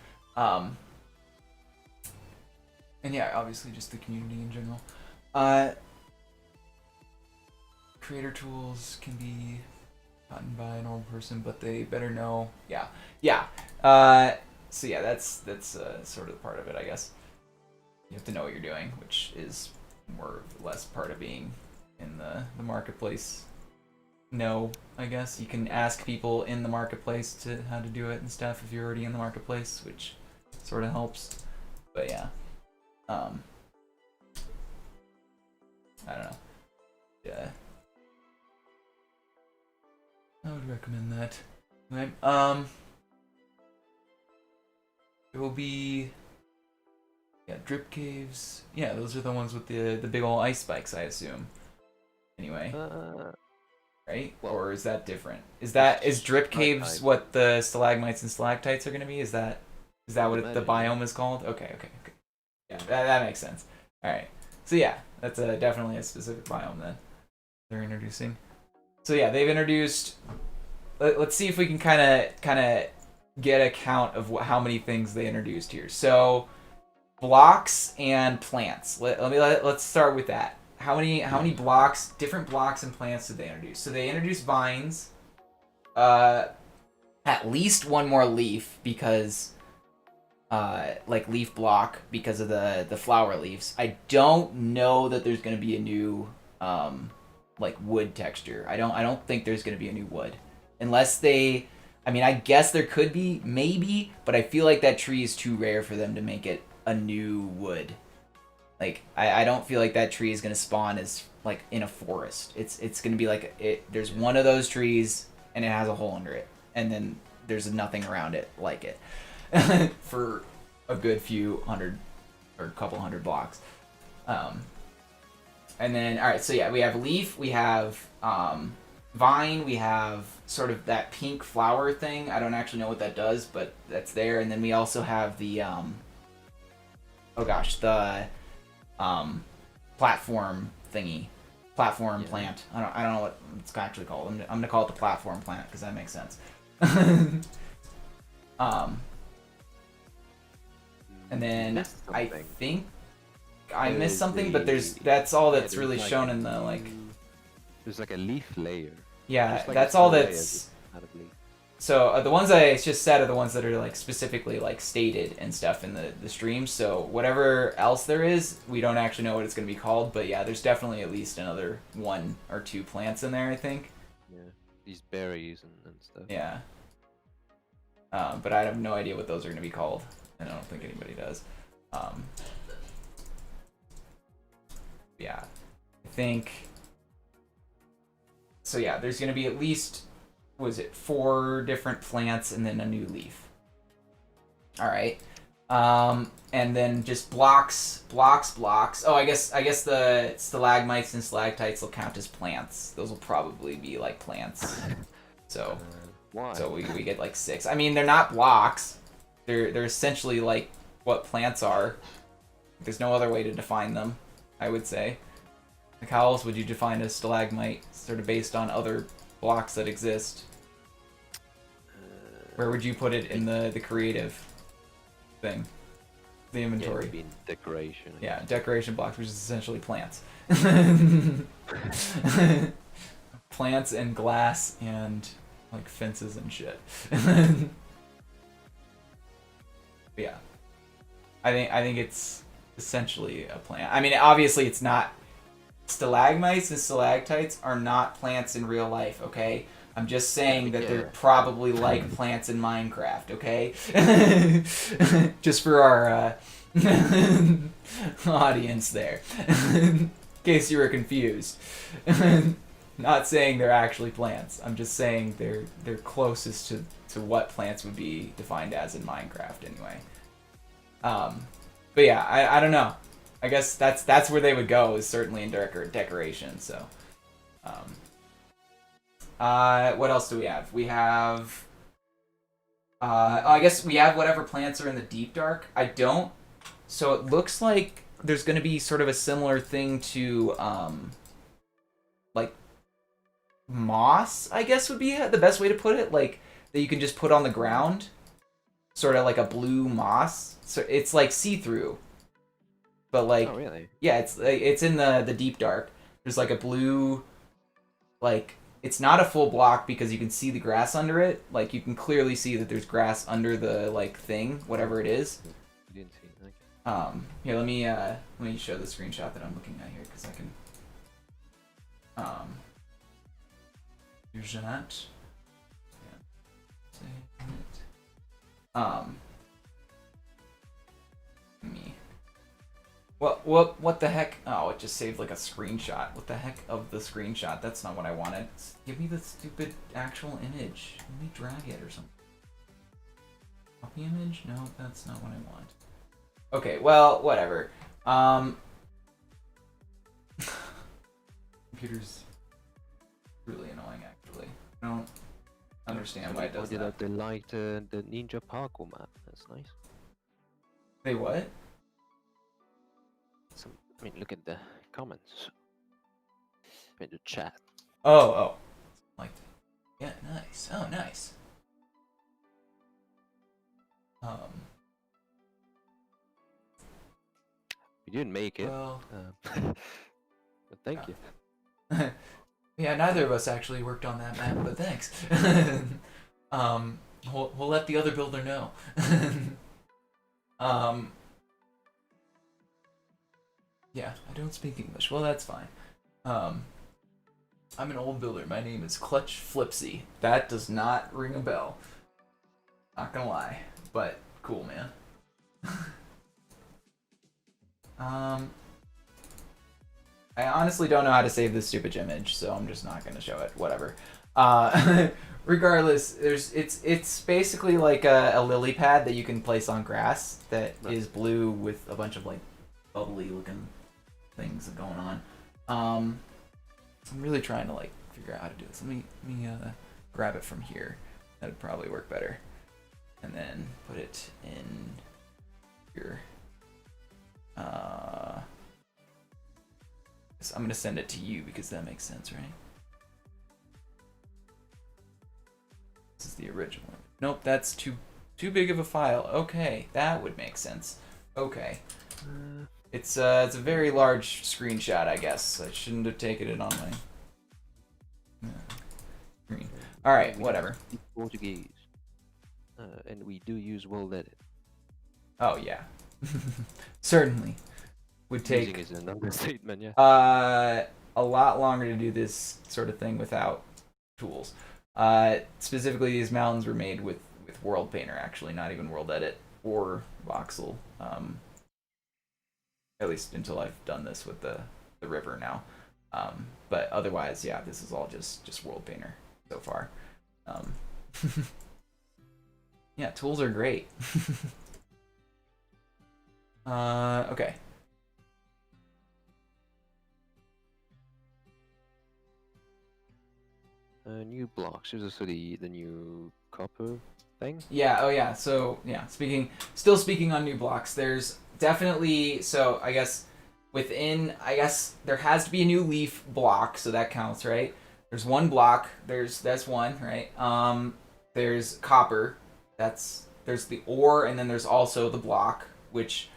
And yeah, obviously just the community in general. Creator tools can be gotten by a normal person, but they better know. Yeah. So yeah, that's sort of the part of it, I guess. You have to know what you're doing, which is more or less part of being in the marketplace. No, I guess you can ask people in the marketplace to how to do it and stuff if you're already in the marketplace, which sort of helps. But yeah. I don't know. Yeah. I would recommend that. Right. There will be drip caves. Yeah, those are the ones with the big old ice spikes, I assume. Anyway. Right? Well, or is that different? Is drip caves what the stalagmites and stalactites are gonna be? Is that what the biome is called? Okay. Yeah, that makes sense. Alright. So yeah, that's definitely a specific biome that they're introducing. So yeah, they've introduced... Let's see if we can kind of get a count of how many things they introduced here. So, blocks and plants. Let's start with that. How many blocks, different blocks and plants did they introduce? So they introduced vines. At least one more leaf because... like leaf block because of the flower leaves. I don't know that there's gonna be a new like wood texture. I don't think there's gonna be a new wood unless they. I mean, I guess there could be maybe, but I feel like that tree is too rare for them to make it a new wood. Like I don't feel like that tree is gonna spawn as like in a forest. It's gonna be like there's one of those trees and it has a hole under it, and then there's nothing around it like it. For a good few hundred or a couple hundred blocks. And then, alright, so yeah, we have leaf, we have vine, we have sort of that pink flower thing. I don't actually know what that does, but that's there. And then we also have the, the platform thingy. Platform plant. I don't know what it's actually called. I'm gonna call it the platform plant because that makes sense. And then I think I missed something, but that's all that's really shown in the like. There's like a leaf layer. Yeah, Just like that's a all layer that's... just out of leaf. So the ones I just said are the ones that are like specifically like stated and stuff in the stream. So whatever else there is, we don't actually know what it's going to be called. But yeah, there's definitely at least another 1 or 2 plants in there, I think. Yeah, these berries and stuff. Yeah. But I have no idea what those are going to be called, and I don't think anybody does. Yeah, I think. So yeah, there's going to be at least, was it 4 different plants and then a new leaf. All right. And then just blocks. Oh, I guess the stalagmites and stalactites will count as plants. Those will probably be like plants. So why? So we get like 6. I mean, they're not blocks. They're essentially like what plants are. There's no other way to define them, I would say. Like, how else would you define a stalagmite? Sort of based on other blocks that exist. Where would you put it in the creative thing? The inventory. Yeah, maybe in decoration. Yeah, decoration blocks, which is essentially plants. Plants and glass and like fences and shit. Yeah. I think it's essentially a plant. I mean, obviously it's not. Stalagmites and stalactites are not plants in real life, okay? I'm just saying that they're probably like plants in Minecraft, okay? Just for our audience there. In case you were confused. Not saying they're actually plants. I'm just saying they're closest to what plants would be defined as in Minecraft anyway. But yeah, I don't know. I guess that's where they would go, is certainly in decoration. So, what else do we have? We have, I guess we have whatever plants are in the deep dark. I don't. So it looks like there's going to be sort of a similar thing to, like moss, I guess would be the best way to put it. Like that you can just put on the ground, sort of like a blue moss. So it's like see-through. But like, oh, really? Yeah, it's in the deep dark. There's like a blue, like it's not a full block because you can see the grass under it. Like you can clearly see that there's grass under the like thing, whatever it is. You didn't see it. Okay. Here, let me show the screenshot that I'm looking at here because I can. Here's that. Yeah. Me. What the heck? Oh, it just saved like a screenshot. What the heck of the screenshot? That's not what I wanted. Give me the stupid actual image. Let me drag it or something. Copy image? No, that's not what I want. Okay, well, whatever. Computer's really annoying, actually. I don't understand why it does that. They liked the Ninja Parkour map. That's nice. They what? I mean, look at the comments. In the chat. Oh. Like, yeah, nice. Oh, nice. We didn't make it. Well, but thank you. Yeah, neither of us actually worked on that map, but thanks. We'll let the other builder know. Yeah, I don't speak English. Well, that's fine. I'm an old builder. My name is Clutch Flipsy. That does not ring a bell. Not gonna lie, but cool, man. I honestly don't know how to save this stupid image, so I'm just not gonna show it. Whatever. Regardless, it's basically like a lily pad that you can place on grass that is blue with a bunch of like bubbly looking things going on. I'm really trying to like figure out how to do this. Let me grab it from here. That'd probably work better. And then put it in here. So I'm gonna send it to you because that makes sense, right? This is the original. Nope, that's too big of a file. Okay, that would make sense. Okay. It's a very large screenshot, I guess. I shouldn't have taken it on my Green. All right, We whatever. speak Portuguese, and we do use world edit. Oh yeah, certainly would Using take is an understatement, yeah. a lot longer to do this sort of thing without tools. Specifically, these mountains were made with World Painter, actually, not even World Edit or voxel. At least until I've done this with the river now. But otherwise, yeah, this is all just World Painter so far. Yeah, tools are great. Okay. New blocks. Here's also the new copper thing. Yeah. Oh yeah. So yeah. Still speaking on new blocks. There's definitely. So I guess within. I guess there has to be a new leaf block. So that counts, right? There's one block. That's one, right? There's copper. There's the ore, and then there's also the block, which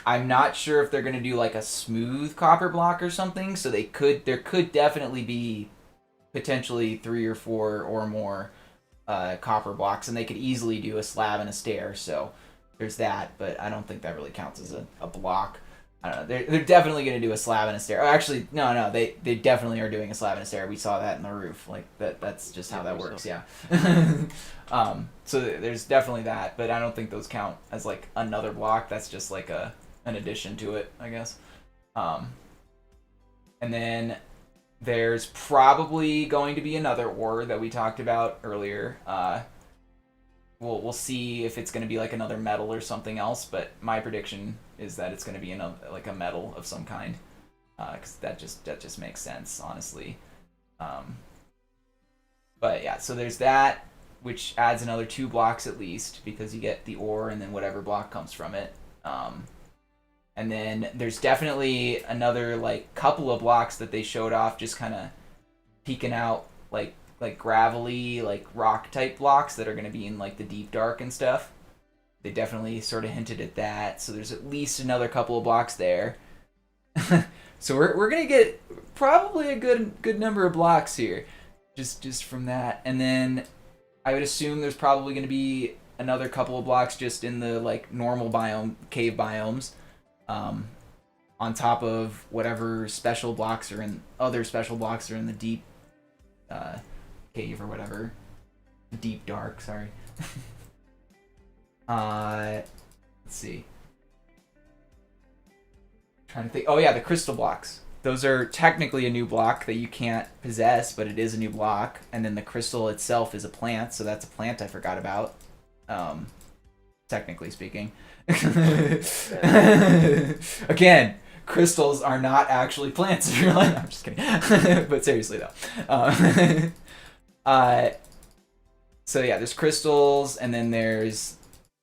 I'm not sure if they're gonna do like a smooth copper block or something. So there could definitely be potentially 3 or 4 or more copper blocks, and they could easily do a slab and a stair. So there's that, but I don't think that really counts as a block. I don't know. They're definitely going to do a slab and a stair. Oh, actually, no. They definitely are doing a slab and a stair. We saw that in the roof. Like that's just how that works. Yeah. So there's definitely that, but I don't think those count as like another block. That's just like an addition to it, I guess. And then there's probably going to be another ore that we talked about earlier. We'll see if it's going to be like another metal or something else, but my prediction is that it's going to be like a metal of some kind, because that just makes sense, honestly. But yeah, so there's that, which adds another 2 blocks at least, because you get the ore and then whatever block comes from it. And then there's definitely another like couple of blocks that they showed off, just kind of peeking out, like gravelly, like rock type blocks that are going to be in like the deep dark and stuff. They definitely sort of hinted at that. So there's at least another couple of blocks there. So we're gonna get probably a good number of blocks here, just from that. And then I would assume there's probably going to be another couple of blocks just in the like normal biome, cave biomes. On top of whatever special blocks are in the deep cave or whatever, deep dark. Sorry. Let's see. Trying to think. Oh yeah, the crystal blocks. Those are technically a new block that you can't possess, but it is a new block. And then the crystal itself is a plant, so that's a plant I forgot about. Technically speaking. Again, crystals are not actually plants in real life. I'm just kidding. But seriously though. So yeah, there's crystals, and then there's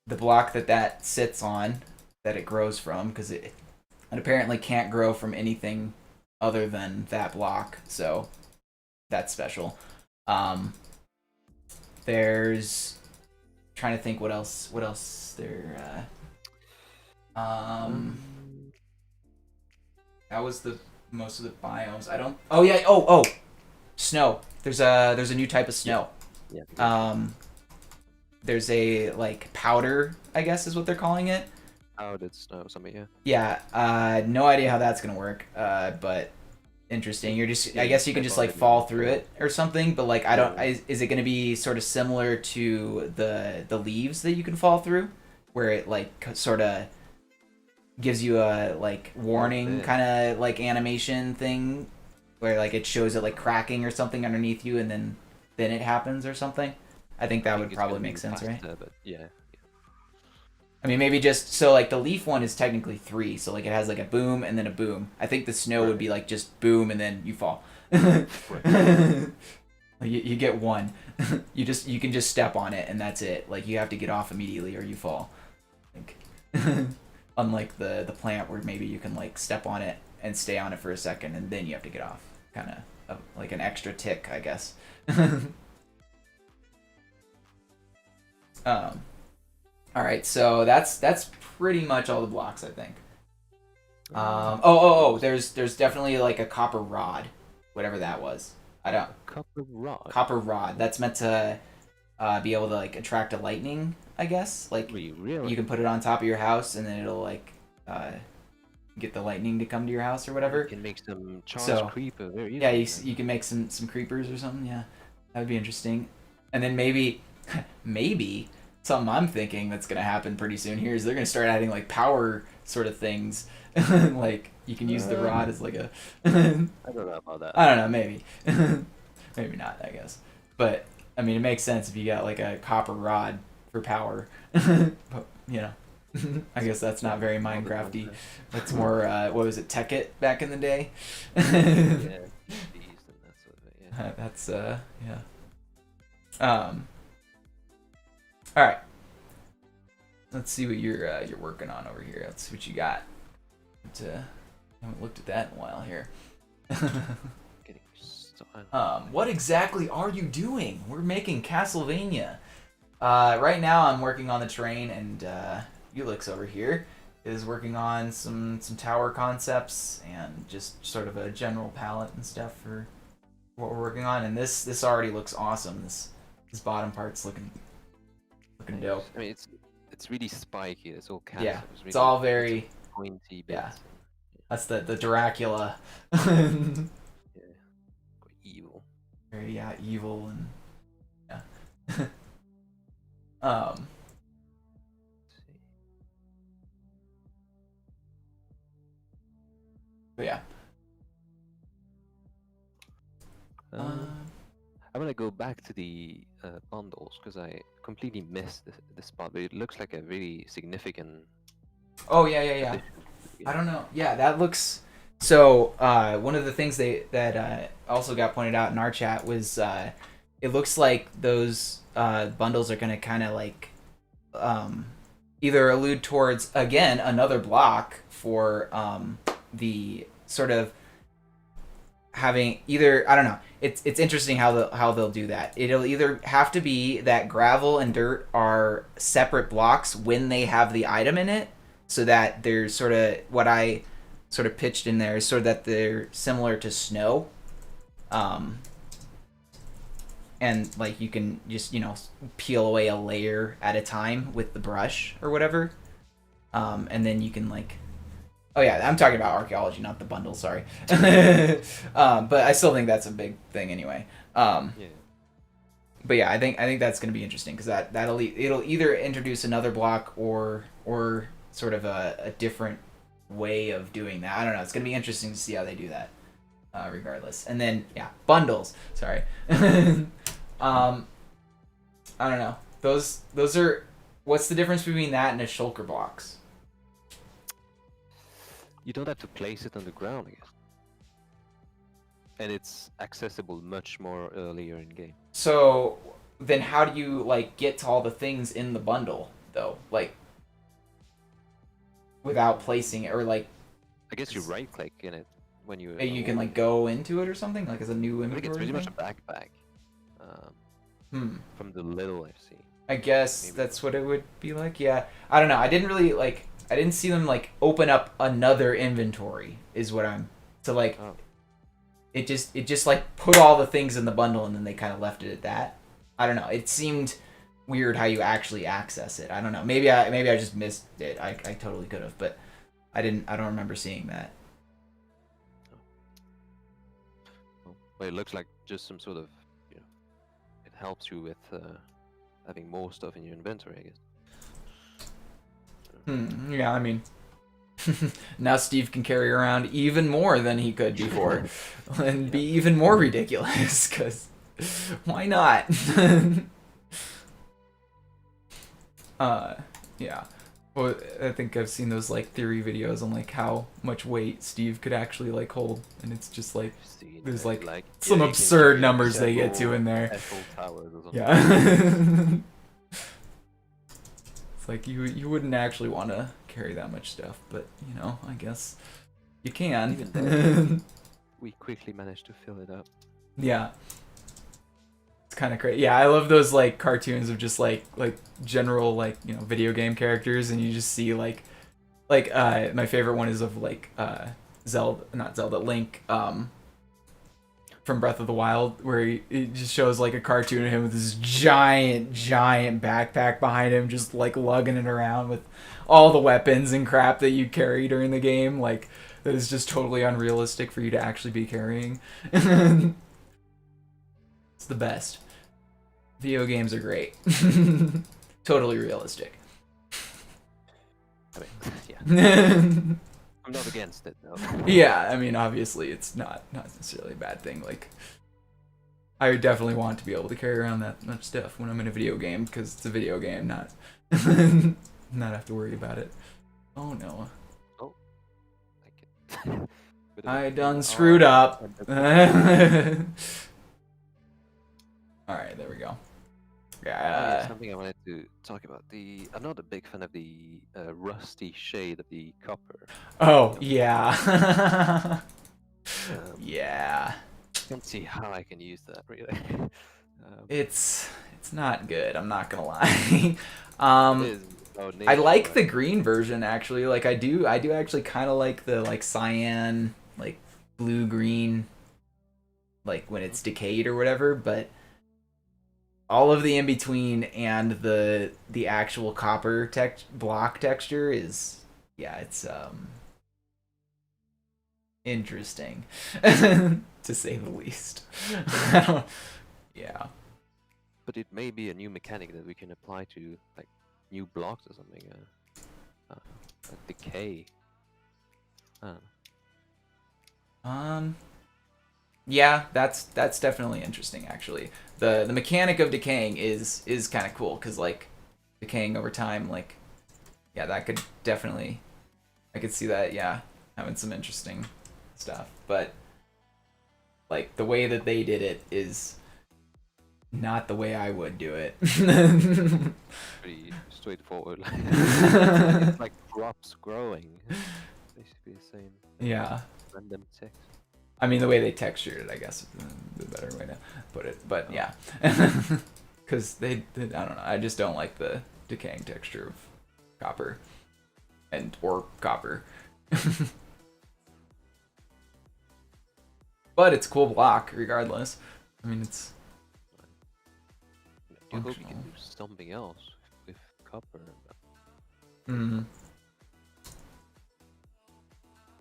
the block that sits on, that it grows from, because it apparently can't grow from anything other than that block, so that's special. There's trying to think what else there. That was the most of the biomes. I don't. Oh yeah. Oh. Snow. There's a new type of snow. Yeah. There's a like powder, I guess is what they're calling it. Powdered snow or something, yeah. Yeah. No idea how that's gonna work. But interesting. You're just. I guess you can just like fall through it or something. But like I don't. Is it gonna be sort of similar to the leaves that you can fall through, where it like sort of gives you a like warning kind of like animation thing, where like it shows it like cracking or something underneath you, and then it happens or something. I think that would probably make sense, right? But yeah. I mean, maybe just so like the leaf one is technically 3, so like it has like a boom and then a boom. I think the snow would be like just boom and then you fall. You get 1. You can just step on it and that's it. Like you have to get off immediately or you fall. Like unlike the plant where maybe you can like step on it and stay on it for a second and then you have to get off. Kind of like an extra tick, I guess. All right, so that's pretty much all the blocks, I think. There's definitely like a copper rod, whatever that was. I don't. Copper rod. Copper rod. That's meant to be able to like attract a lightning, I guess. Like Really? you can put it on top of your house, and then it'll like get the lightning to come to your house or whatever. You can make some charged So, creeper very easily. Yeah, you can make some creepers or something. Yeah, that would be interesting. And then maybe maybe something I'm thinking that's gonna happen pretty soon here is they're gonna start adding like power sort of things. Like you can use the rod as like a I don't know about that. I don't know, maybe. Maybe not, I guess. But I mean it makes sense if you got like a copper rod for power. But you know. I guess that's not very Minecrafty. That's more what was it, Tekkit back in the day? Yeah, bees and that sort of it, yeah. That's yeah. All right. Let's see what you're working on over here. Let's see what you got. I haven't looked at that in a while here. Getting started. What exactly are you doing? We're making Castlevania. Right now I'm working on the terrain, and Bulix over here is working on some tower concepts and just sort of a general palette and stuff for what we're working on. And this already looks awesome. This bottom part's looking dope. I mean, it's really spiky. It's all cast. Yeah, Really it's all very pointy bits. yeah. That's the Dracula. Yeah, quite evil. Very evil and yeah. Let's see. But yeah. I'm gonna go back to the bundles because I completely missed the spot, but it looks like a really significant. Oh yeah. addition to the I game. don't know. Yeah, that looks. So one of the things that also got pointed out in our chat was it looks like those bundles are gonna kind of like either allude towards again another block for the sort of having either I don't know. It's interesting how they'll do that. It'll either have to be that gravel and dirt are separate blocks when they have the item in it, so that there's sort of what I sort of pitched in there is sort of that they're similar to snow. And like you can just peel away a layer at a time with the brush or whatever, and then you can like. Oh yeah, I'm talking about archaeology, not the bundle. Sorry, but I still think that's a big thing anyway. Yeah. But yeah, I think that's gonna be interesting because it'll either introduce another block or sort of a different way of doing that. I don't know. It's gonna be interesting to see how they do that. Regardless, and then yeah, bundles. Sorry. I don't know. Those are. What's the difference between that and a shulker blocks? You don't have to place it on the ground, I guess. And it's accessible much more earlier in game. So then how do you like get to all the things in the bundle though? Like without placing it or like I guess you right click in it when you you can like go into it or something like as a new I think it's inventory pretty much thing? a backpack. From the little I've seen. I guess Maybe. that's what it would be like. Yeah. I don't know. I didn't see them like open up another inventory is what I'm so like Oh. it just like put all the things in the bundle and then they kind of left it at that. I don't know. It seemed weird how you actually access it. I don't know. Maybe I just missed it. I totally could have, but I don't remember seeing that. But it looks like just some sort of, it helps you with having more stuff in your inventory, I guess. Yeah, I mean, now Steve can carry around even more than he could before, and be even more ridiculous. Cause why not? Yeah. Well, I think I've seen those like theory videos on like how much weight Steve could actually like hold, and it's just like there's like some you can absurd carry numbers they get to several in there. Eiffel Towers or something. Yeah. It's like you wouldn't actually want to carry that much stuff, but I guess you can. Even then, we quickly managed to fill it up. Yeah. It's kind of crazy. Yeah, I love those like cartoons of just like general like video game characters, and you just see like my favorite one is of like Zelda, not Zelda, Link from Breath of the Wild, where it just shows like a cartoon of him with this giant backpack behind him, just like lugging it around with all the weapons and crap that you carry during the game, like that is just totally unrealistic for you to actually be carrying. It's the best. Video games are great. Totally realistic. I mean, yeah. I'm not against it though. Yeah, I mean, obviously, it's not necessarily a bad thing. Like, I definitely want to be able to carry around that much stuff when I'm in a video game because it's a video game, not not have to worry about it. Oh no. Oh, like it. I done screwed up. All right, there we go. Yeah. Something I wanted to talk about. I'm not a big fan of the rusty shade of the copper. Oh yeah. Yeah. I can't see how I can use that really. It's not good. I'm not gonna lie. I like the green version actually. Like I do actually kind of like the like cyan, like blue green, like when it's decayed or whatever. But all of the in between and the actual copper block texture is, yeah, it's interesting to say the least. Yeah. But it may be a new mechanic that we can apply to like new blocks or something. Decay. Yeah, that's definitely interesting actually. The mechanic of decaying is kind of cool because like decaying over time, like yeah, that could definitely, I could see that, yeah, having some interesting stuff. But like the way that they did it is not the way I would do it. Pretty straightforward. It's like crops growing. Basically the same. Yeah. Random text. I mean, the way they textured it, I guess, is the better way to put it. But yeah, because they, I don't know. I just don't like the decaying texture of copper, or copper. But it's a cool block, regardless. I mean, it's. I hope you can do something else with copper. Mm-hmm.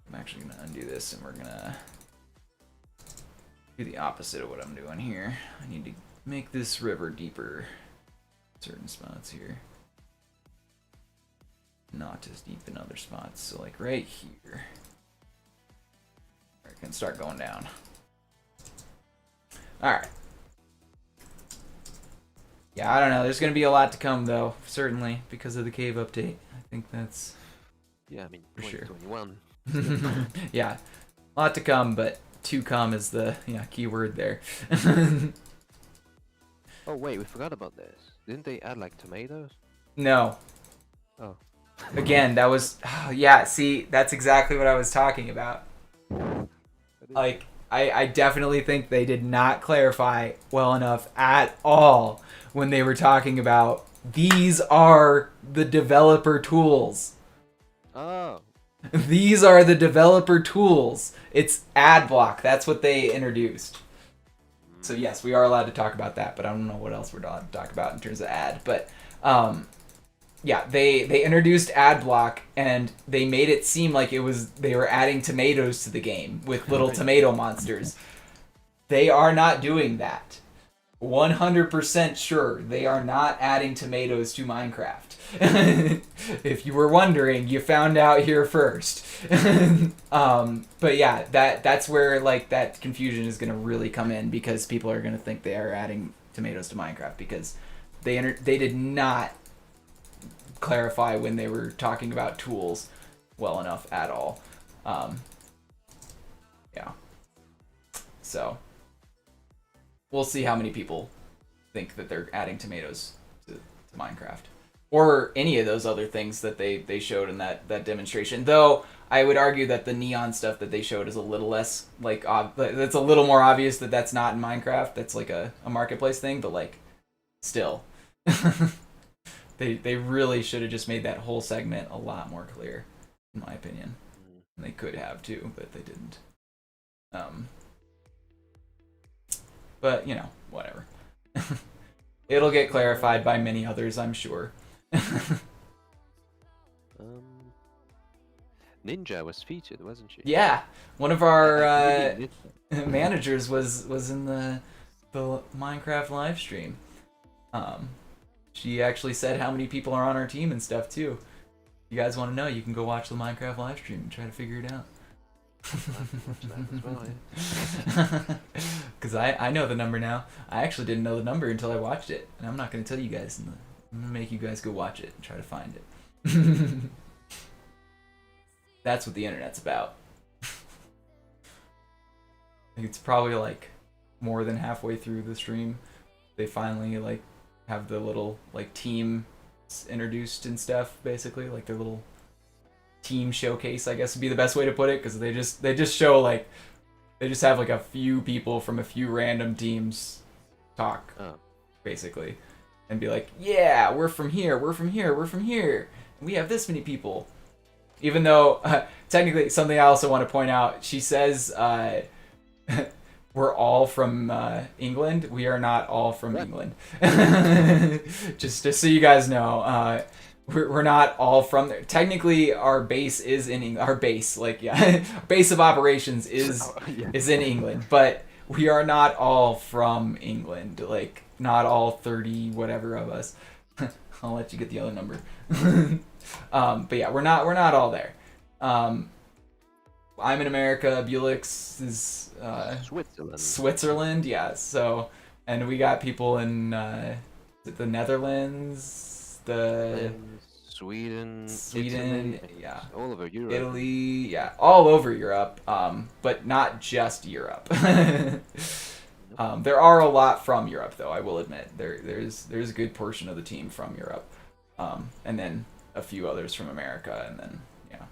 I'm actually gonna undo this, and we're gonna do the opposite of what I'm doing here. I need to make this river deeper in certain spots here. Not as deep in other spots. So like right here. I can start going down. Alright. Yeah, I don't know. There's going to be a lot to come, though, certainly, because of the cave update. I think that's... Yeah, I mean, for sure. 2021. Yeah, a lot to come, but to come is the key word there. Oh, wait, we forgot about this. Didn't they add, like, tomatoes? No. Oh. Again, that was... yeah, see, that's exactly what I was talking about. Like, I definitely think they did not clarify well enough at all when they were talking about these are the developer tools. Oh. These are the developer tools. It's ad block. That's what they introduced. So yes, we are allowed to talk about that, but I don't know what else we're allowed to talk about in terms of ad. But yeah, they introduced ad block and they made it seem like they were adding tomatoes to the game with little tomato monsters. They are not doing that. 100% sure they are not adding tomatoes to Minecraft. If you were wondering, you found out here first. But yeah, that's where like that confusion is going to really come in because people are going to think they are adding tomatoes to Minecraft because they did not clarify when they were talking about tools well enough at all. Yeah. So we'll see how many people think that they're adding tomatoes to Minecraft. Or any of those other things that they showed in that demonstration. Though, I would argue that the neon stuff that they showed is a little less, like, that's a little more obvious that that's not in Minecraft. That's like a marketplace thing, but, like, still. They really should have just made that whole segment a lot more clear, in my opinion. And they could have, too, but they didn't. But, you know, whatever. It'll get clarified by many others, I'm sure. Ninja was featured, wasn't she? Yeah, one of our Maybe managers was in the Minecraft live stream. She actually said how many people are on our team and stuff too. If you guys want to know, you can go watch the Minecraft live stream and try to figure it out. Because I know the number now. I actually didn't know the number until I watched it, and I'm not going to tell you guys. I'm going to make you guys go watch it and try to find it. That's what the internet's about. I think it's probably like more than halfway through the stream, they finally like have the little like team introduced and stuff, basically like their little team showcase, I guess would be the best way to put it, because they just show like they just have like a few people from a few random teams talk, basically, and be like, yeah, we're from here, we're from here, we're from here, and we have this many people. Even though technically, something I also want to point out, she says we're all from England. We are not all from England. just so you guys know, we're not all from there. Technically, our base is in England. Our base, like base of operations is in England, but we are not all from England. Like not all 30 whatever of us. I'll let you get the other number. But yeah, we're not all there. I'm in America. Bulix is Switzerland. Yeah. So, and we got people in the Netherlands, Sweden, Italy, yeah, all over Europe. Italy, yeah, all over Europe. But not just Europe. There are a lot from Europe, though. I will admit there's a good portion of the team from Europe, and then a few others from America, and then yeah.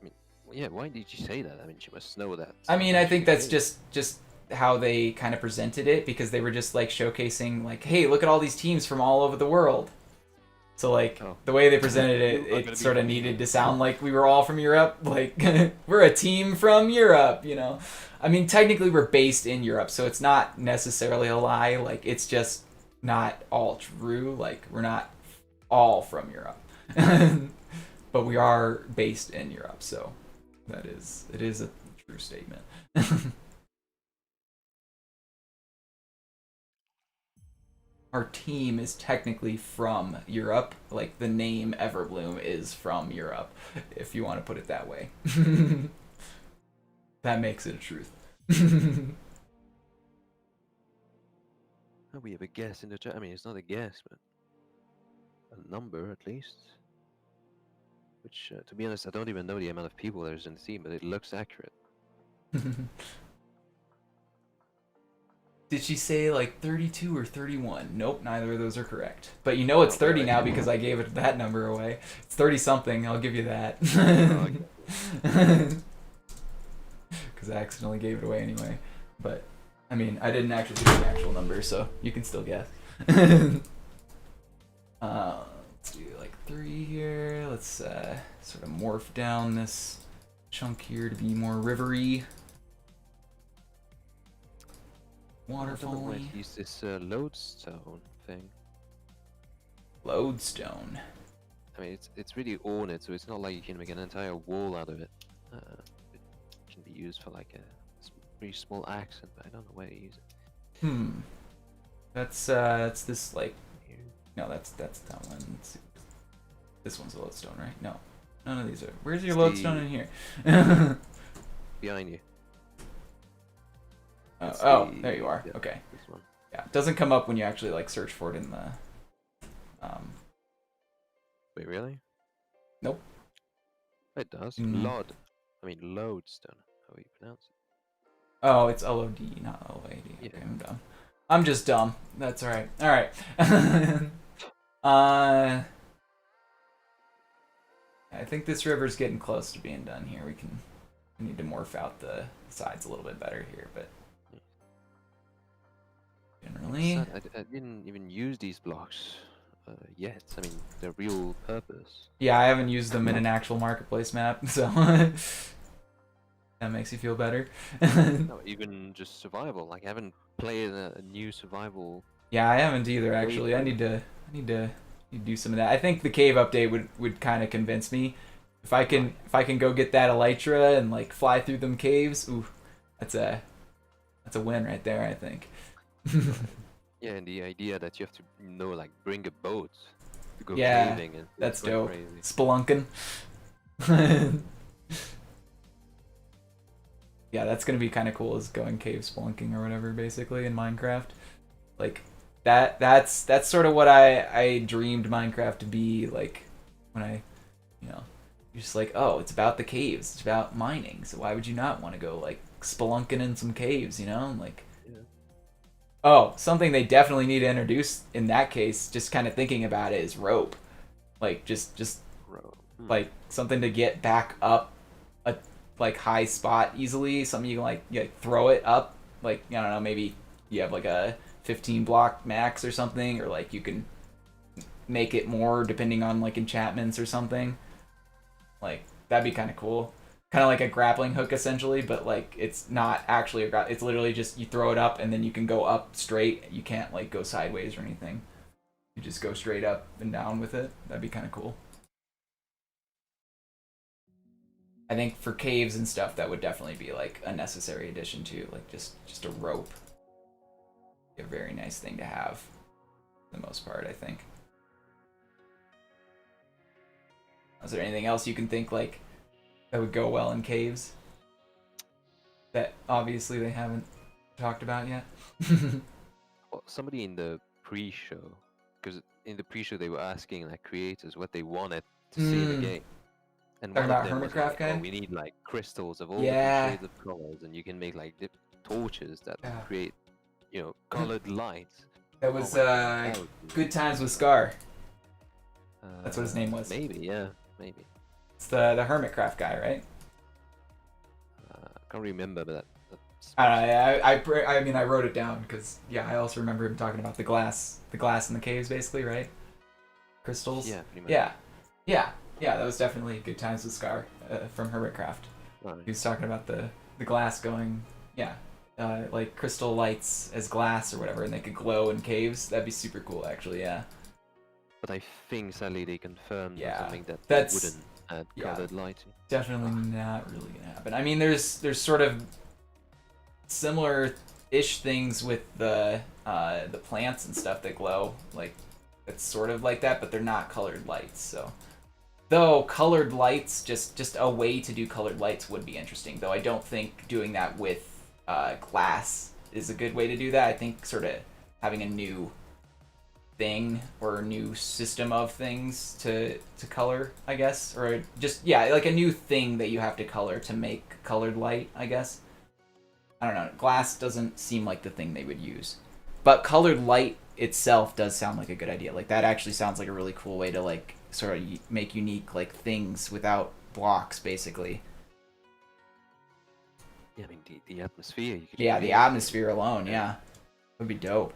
I mean, yeah. Why did you say that? I mean, she must know that. I mean, I think that's just how they kind of presented it, because they were just like showcasing like, hey, look at all these teams from all over the world. So like the way they presented it, it sort of needed to sound like we were all from Europe. Like we're a team from Europe, you know. I mean, technically we're based in Europe, so it's not necessarily a lie. Like it's just not all true. Like we're not all from Europe, but we are based in Europe. So it is a true statement. Our team is technically from Europe. Like the name Everbloom is from Europe, if you want to put it that way. That makes it a truth. We have a guess in the chat. I mean, it's not a guess, but a number at least. Which, to be honest, I don't even know the amount of people there's in the team, but it looks accurate. Did she say like 32 or 31? Nope, neither of those are correct. But you know it's 30 now because I gave it that number away. It's 30 something, I'll give you that. Because I accidentally gave it away anyway. But, I mean, I didn't actually give the actual number, so you can still guess. Let's do like 3 here. Let's sort of morph down this chunk here to be more rivery. Waterfall. Use this lodestone thing. Lodestone. I mean, it's really ornate, so it's not like you can make an entire wall out of it. It can be used for like a pretty small accent, but I don't know where to use it. That's this like. No, that's that one. Let's see. This one's a lodestone, right? No, none of these are. Where's your lodestone in here? Behind you. Oh, there you are. Yeah, okay. This one. Yeah, it doesn't come up when you actually like search for it in the. Wait, really? Nope. It does. I mean, lodestone. How do you pronounce it? Oh, it's LOD, not LOAD. Yeah. Okay, I'm dumb. I'm just dumb. That's alright. Alright. I think this river's getting close to being done here. We need to morph out the sides a little bit better here, but generally I didn't even use these blocks yet. I mean, their real purpose. yeah, I haven't used them in an actual marketplace map, so That makes you feel better. No, even just survival. Like I haven't played a new survival Yeah, I haven't either actually. I playthrough. need to need to do some of that. I think the cave update would kind of convince me. Right. If I can go get that elytra and like fly through them caves, ooh, that's a that's a win right there, I think. Right. Yeah, and the idea that you have to like bring a boat to go Yeah, caving and it's that's quite dope. crazy. Spelunking. Yeah, that's gonna be kind of cool. Is going cave spelunking or whatever, basically in Minecraft. Like that's sort of what I dreamed Minecraft to be like when I, you know, you're just like, oh, it's about the caves, it's about mining. So why would you not want to go like spelunking in some caves, you know? Like, Yeah. oh, something they definitely need to introduce in that case, just kind of thinking about it, is rope. Like just Bro. like something to get back up a like high spot easily. Something you can you like throw it up. Like, I don't know, maybe you have like a 15 block max or something, or like you can make it more depending on like enchantments or something. Like, that'd be kind of cool. Kind of like a grappling hook essentially, but like it's not actually it's literally just you throw it up and then you can go up straight. You can't like go sideways or anything. You just go straight up and down with it. That'd be kind of cool. I think for caves and stuff, that would definitely be like a necessary addition too. Like just a rope, a very nice thing to have, for the most part. I think. Is there anything else you can think like that would go well in caves that obviously they haven't talked about yet? Well, somebody in the pre-show, because in the pre-show they were asking like creators what they wanted to see in the Hmm. game, and Talking one of about them was Hermitcraft like, "Oh, guy. we need like crystals of all different Yeah. shades of colors, and you can make like torches that Yeah. create, colored lights." That Oh was my god, that would be Good Times with awesome. Scar. That's what his name was. Maybe, yeah, maybe. It's the Hermitcraft guy, right? I can't remember, but that's I don't possible. know. I mean, I wrote it down because yeah, I also remember him talking about the glass in the caves, basically, right? Crystals. Yeah, pretty much. Yeah, yeah, yeah. That was definitely Good Times with Scar from Hermitcraft. Right. He was talking about the glass going, yeah, like crystal lights as glass or whatever, and they could glow in caves. That'd be super cool, actually. Yeah, But I think sadly they confirmed on yeah. something that they That's wouldn't add yeah, colored lighting. definitely Ah, not really gonna happen. I mean, there's sort of similar-ish things with the plants and stuff that glow. Like, it's sort of like that, but they're not colored lights. So, though colored lights, just a way to do colored lights would be interesting. Though I don't think doing that with glass is a good way to do that. I think sort of having a new thing or a new system of things to color, I guess, or just yeah, like a new thing that you have to color to make colored light, I guess. I don't know. Glass doesn't seem like the thing they would use, but colored light itself does sound like a good idea. Like that actually sounds like a really cool way to like sort of make unique like things without blocks, basically. yeah, I mean the atmosphere you could Yeah, the create. atmosphere alone, Yeah. yeah, would be dope.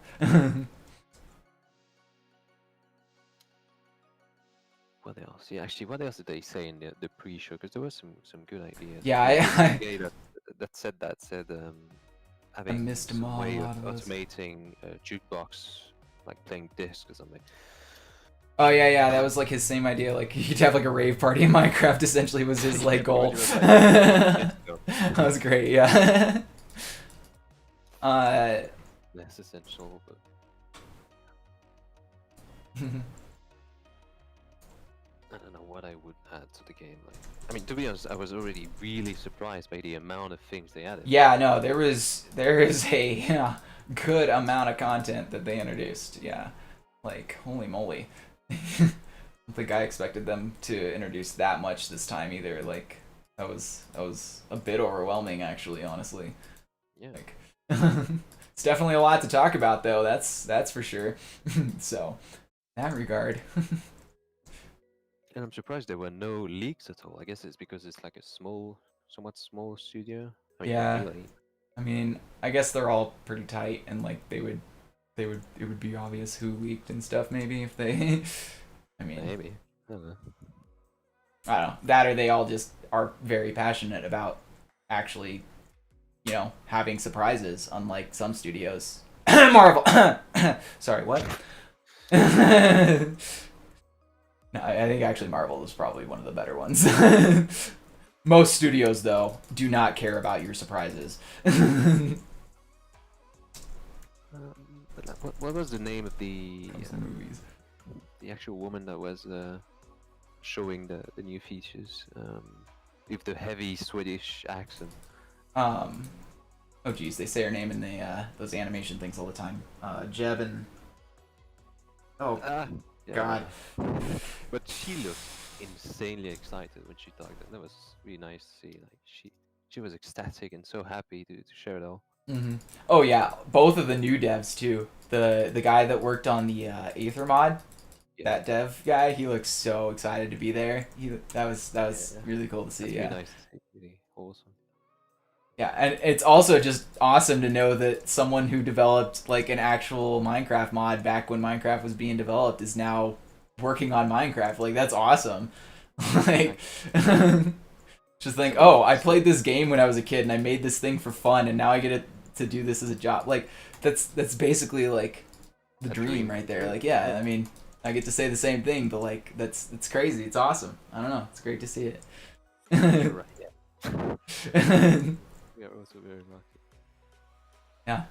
What else? Yeah, actually, what else did they say in the pre-show? Because there were some good ideas. Yeah, The guy that said I having missed them some all. A way of lot of those. automating a jukebox, like playing disc or something. Oh yeah, yeah, that was like his same idea. Like he'd have like a rave party in Minecraft. Essentially, was his Yeah, like pretty much goal. it was like That disco. was great. Yeah. Less essential, but I don't know what I would add to the game. Like, I mean, to be honest, I was already really surprised by the amount of things they added. Yeah, no, there is a yeah, good amount of content that they introduced. Yeah, like holy moly. I don't think I expected them to introduce that much this time either. Like that was a bit overwhelming actually, honestly. Yeah. Like it's definitely a lot to talk about though. That's for sure. So, in that regard. And I'm surprised there were no leaks at all. I guess it's because it's like a somewhat small studio. I mean, not Yeah. really. I mean, I guess they're all pretty tight and like it would be obvious who leaked and stuff maybe if they I mean, Maybe. I don't know. I don't know. That or they all just are very passionate about actually, having surprises, unlike some studios. Marvel. Sorry, what? No, I think actually Marvel is probably one of the better ones. Most studios, though, do not care about your surprises. But what was the name of the movies? The actual woman that was showing the new features with the heavy Swedish accent? Oh geez, they say her name in the those animation things all the time. Jeb and oh Yeah, God. But she looked insanely excited when she talked. That was really nice to see. Like she was ecstatic and so happy to share it all. Mm-hmm. Oh yeah, both of the new devs too. The guy that worked on the Aether mod, that dev guy, he looks so excited to be there. That was really cool to see. That's yeah, really nice to see. Really awesome. Yeah, and it's also just awesome to know that someone who developed like an actual Minecraft mod back when Minecraft was being developed is now working on Minecraft. Like that's awesome. Like just think, oh, I played this game when I was a kid and I made this thing for fun and now I get to do this as a job. Like that's basically like the dream right there. Like yeah, I mean, I get to say the same thing, but like that's crazy. It's awesome. I don't know. It's great to see it. You're right. Yeah. We are also very lucky. Yeah.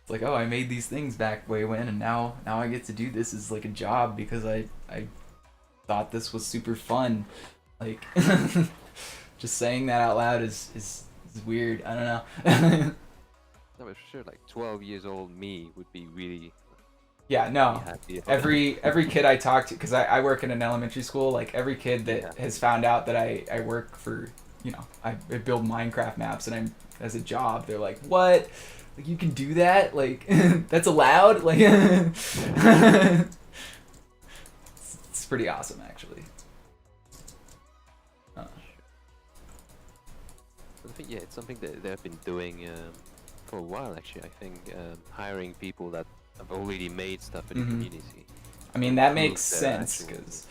It's like, oh, I made these things back way when, and now I get to do this as like a job because I thought this was super fun. Like, just saying that out loud is weird. I don't know. No, but for sure, like 12 years old me would be really. Yeah, no. Happy Every kid I talk to, because I work in an elementary school, like every kid that has found out that I work for, I build Minecraft maps and I'm as a job, they're like, what? Like you can do that? Like that's allowed? Like it's pretty awesome actually. I think it's something that they've been doing for a while actually. I think hiring people that have already made stuff in the community. I mean that makes sense because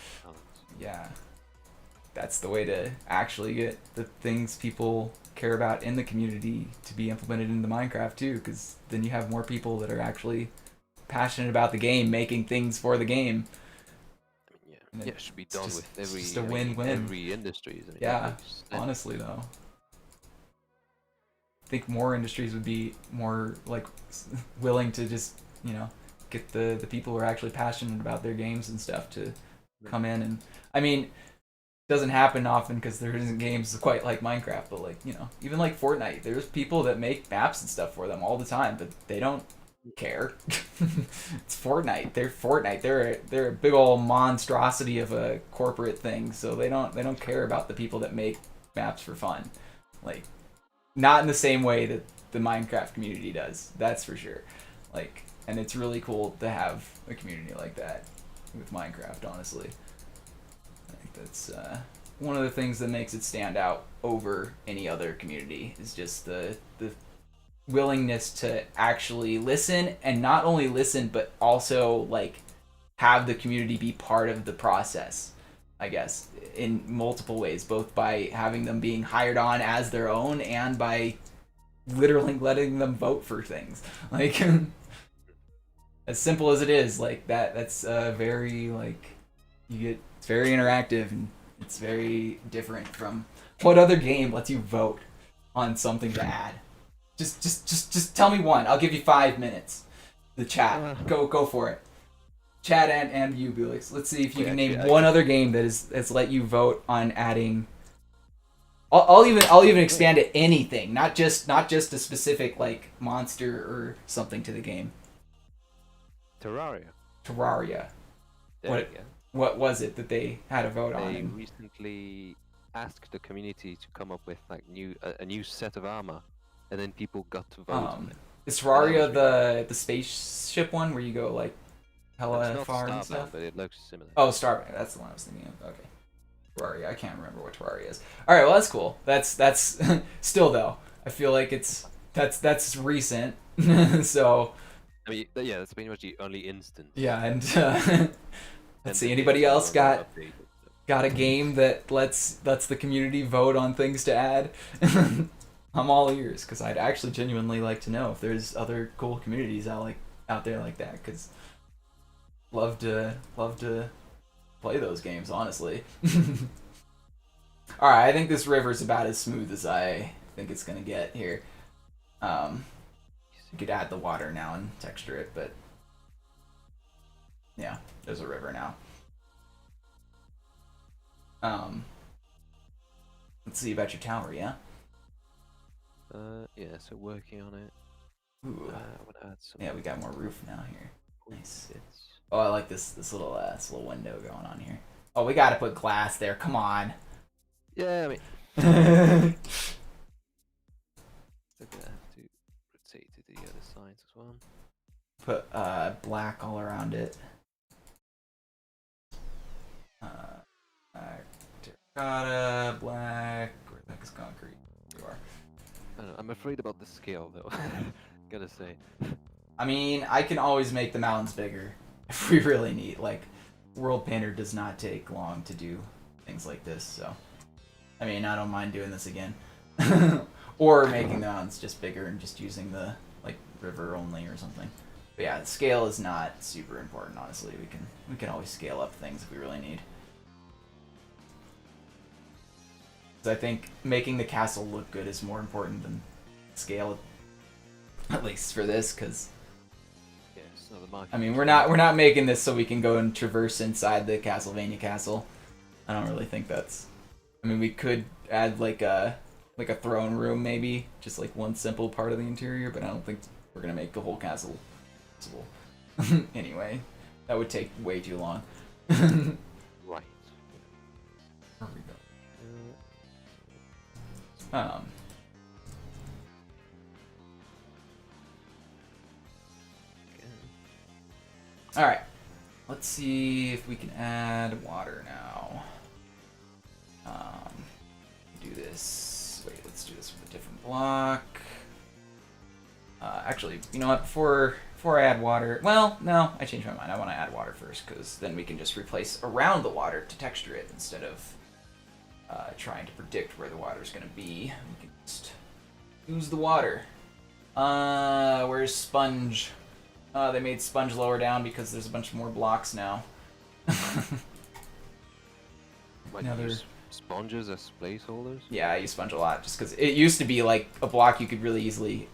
that's the way to actually get the things people care about in the community to be implemented into Minecraft too, because then you have more people that are actually passionate about the game, making things for the game. It should be done with every just a win-win. Every industry. I mean, yeah, honestly though, I think more industries would be more like willing to just get the people who are actually passionate about their games and stuff to come in. And I mean, doesn't happen often because there isn't games quite like Minecraft, but like even like Fortnite, there's people that make maps and stuff for them all the time, but they don't care. It's Fortnite. They're Fortnite. They're a big old monstrosity of a corporate thing, so they don't care about the people that make maps for fun, like not in the same way that the Minecraft community does. That's for sure. Like, and it's really cool to have a community like that with Minecraft, honestly. That's one of the things that makes it stand out over any other community is just the willingness to actually listen, and not only listen but also like have the community be part of the process, I guess, in multiple ways, both by having them being hired on as their own and by literally letting them vote for things. Like as simple as it is, like that's very like it's very interactive and it's very different from what other game lets you vote on something to add. Just tell me one. I'll give you 5 minutes. The chat. Go for it. Chat and you, Bulix. Let's see if you can name one other game that's let you vote on adding. I'll even expand it anything, not just a specific like monster or something to the game. Terraria. What was it that they had a vote on? They recently asked the community to come up with like a new set of armor, and then people got to vote on it. Is Terraria the spaceship one where you go like hella far and stuff? But it looks similar. Oh, Starbound. That's the one I was thinking of. Okay. Terraria. I can't remember what Terraria is. All right. Well, that's cool. That's still though. I feel like that's recent. So. I mean, yeah, that's pretty much the only instance. Yeah, and let's see. Anybody else got a game that lets the community vote on things to add? I'm all ears because I'd actually genuinely like to know if there's other cool communities out there like that. Because love to play those games, honestly. All right, I think this river's about as smooth as I think it's gonna get here. You could add the water now and texture it, but yeah, there's a river now. Let's see about your tower, yeah? Yeah, so working on it. Ooh. I would add some. Yeah, we got more roof now here. Nice. Bits. Oh, I like this little window going on here. Oh, we gotta put glass there. Come on. Yeah, I mean, Put we're gonna have to rotate to the other sides as well. black all around it. Terracotta, black. Where the heck is concrete? You are. I don't know, I'm afraid about the scale though. Gotta say. I mean, I can always make the mountains bigger if we really need. Like, World Painter does not take long to do things like this, so I mean, I don't mind doing this again. Or making the mountains just bigger and just using the river only or something. But yeah, scale is not super important, honestly. We can always scale up things if we really need. 'Cause I think making the castle look good is more important than scale, at least for this, because Yeah, it's not the market. I mean, we're not making this so we can go and traverse inside the Castlevania castle. I don't really think that's. I mean, we could add like a throne room, maybe just like one simple part of the interior, but I don't think we're gonna make the whole castle possible. Anyway, that would take way too long. Right. Where we go? All right. Let's see if we can add water now. Do this. Wait, let's do this with a different block. Actually, you know what? Before I add water, well, no, I changed my mind. I want to add water first because then we can just replace around the water to texture it instead of trying to predict where the water is going to be. We can just use the water. Where's sponge? They made sponge lower down because there's a bunch more blocks now. Might use sponges as placeholders? Yeah, I use sponge a lot just because it used to be like a block you could really easily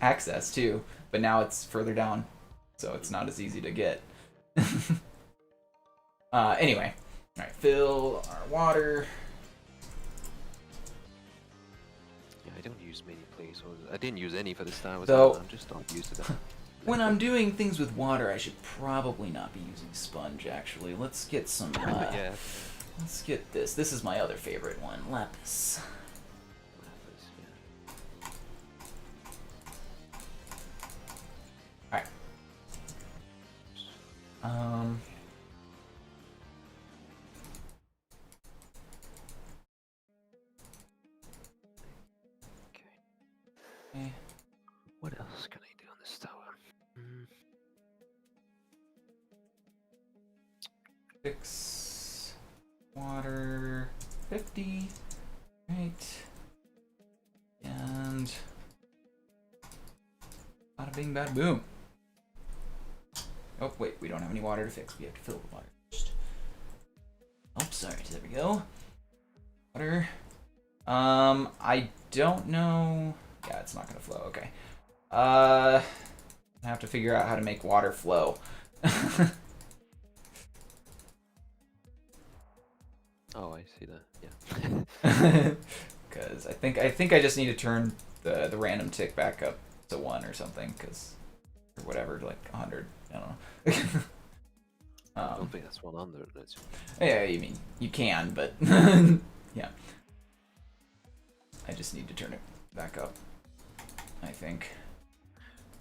access too, but now it's further down, so it's not as easy to get. Anyway, all right, fill our water. Yeah, I don't use many placeholders. I didn't use any for this time. So- I'm just not used to that. When I'm doing things with water, I should probably not be using sponge. Actually, let's get some. Yeah. Let's get this. This is my other favorite one, lapis. Lapis, yeah. Alright. Okay. What else can I do on this tower? Fix water 50. Right. And bada bing bada boom. Oh wait, we don't have any water to fix. We have to fill the water first. Oh, sorry. There we go. Water. I don't know. Yeah, it's not gonna flow. Okay. I have to figure out how to make water flow. Oh, I see that. Yeah. Because I think I just need to turn the random tick back up to 1 or something, because or whatever, like 100. I don't know. I don't think that's 100. That's... Yeah, you mean you can, but yeah. I just need to turn it back up, I think.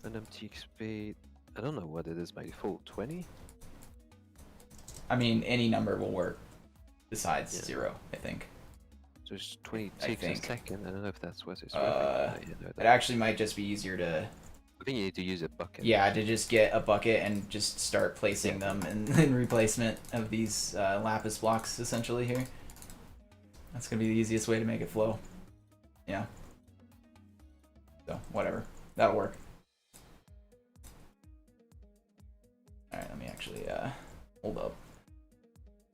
Random tick speed. I don't know what it is by default. 20. I mean, any number will work besides Yeah. 0, I think. So it's 20 I ticks a think. second. I don't know if that's what it's. It actually might just be easier to. I think you need to use a bucket. Yeah, to just get a bucket and just start placing them in replacement of these lapis blocks, essentially, here. That's going to be the easiest way to make it flow. Yeah. whatever. That'll work. Alright, let me actually hold up.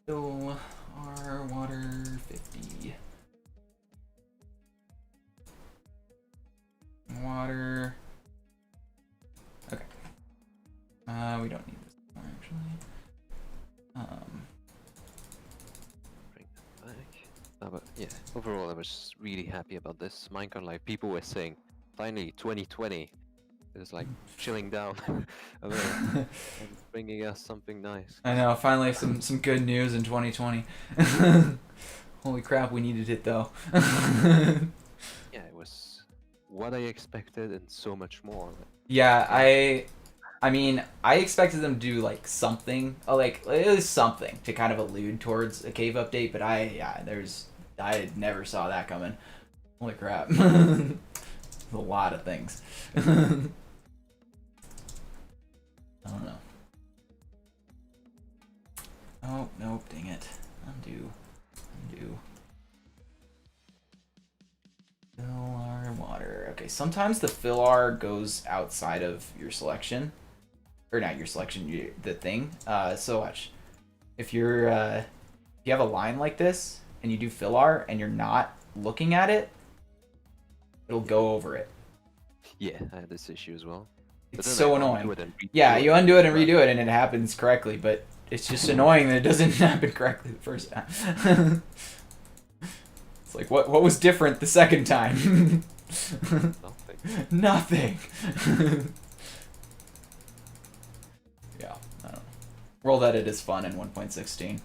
Fill our water 50. Water. Okay. We don't need this more actually. Bring that back. No, but yeah, overall I was really happy about this Minecraft Live. People were saying, finally 2020 is like chilling down a bit and bringing us something nice. I know, finally some good news in 2020. Holy crap, we needed it though. Yeah, it was what I expected and so much more. Yeah, I mean, I expected them to do like something, like it was something to kind of allude towards a cave update, but I never saw that coming. Holy crap. A lot of things. I don't know. Oh, nope, dang it. Undo. Fill our water. Okay, sometimes the fill R goes outside of your selection. Or not your selection, the thing. So watch. If you're, if you have a line like this, and you do fill R, and you're not looking at it, it'll go over it. Yeah, I had this issue as well. It's so annoying. Yeah, you undo it and redo it, and it happens correctly, but it's just annoying that it doesn't happen correctly the first time. It's like, what was different the second time? Nothing. Yeah, I don't know. World Edit is fun in 1.16.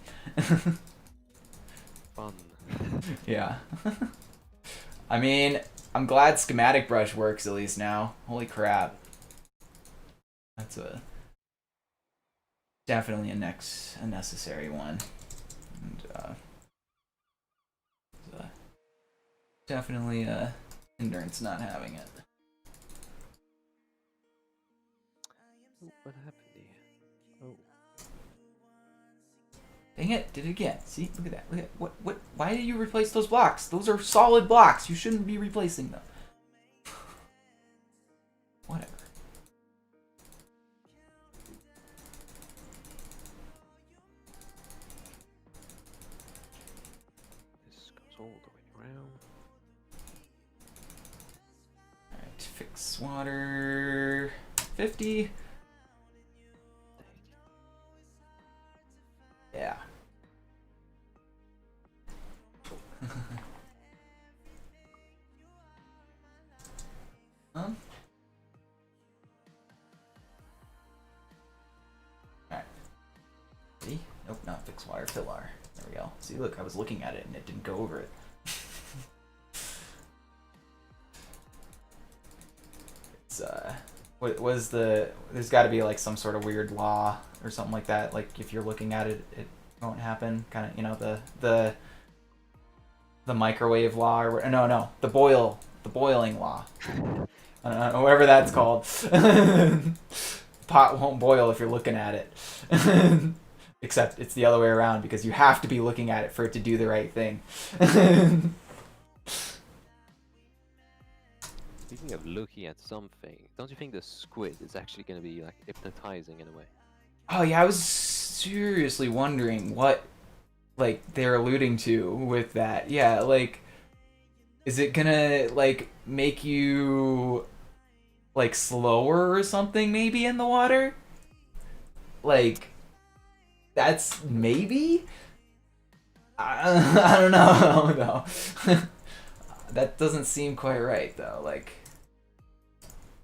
Fun. Yeah. I mean, I'm glad Schematic Brush works at least now. Holy crap. That's definitely a necessary one. And definitely hindrance not having it. What happened here? Oh. Dang it, did it again. See, look at that. Look at what why did you replace those blocks? Those are solid blocks. You shouldn't be replacing them. Whatever. This goes all the way around. Alright, fix water 50. Yeah. Alright. See? Nope, not fix water, fill R. There we go. See, look, I was looking at it and it didn't go over it. It's, what was there's gotta be like some sort of weird law or something like that. Like, if you're looking at it, it won't happen. Kind of, you know, the microwave law, or no, the boiling law. Whatever that's called. Pot won't boil if you're looking at it. Except it's the other way around, because you have to be looking at it for it to do the right thing. Speaking of looking at something, don't you think the squid is actually going to be like hypnotizing in a way? Oh yeah, I was seriously wondering what like they're alluding to with that. Yeah, like, is it gonna like make you like slower or something maybe in the water? Like, that's maybe? I don't know though. That doesn't seem quite right though. Like,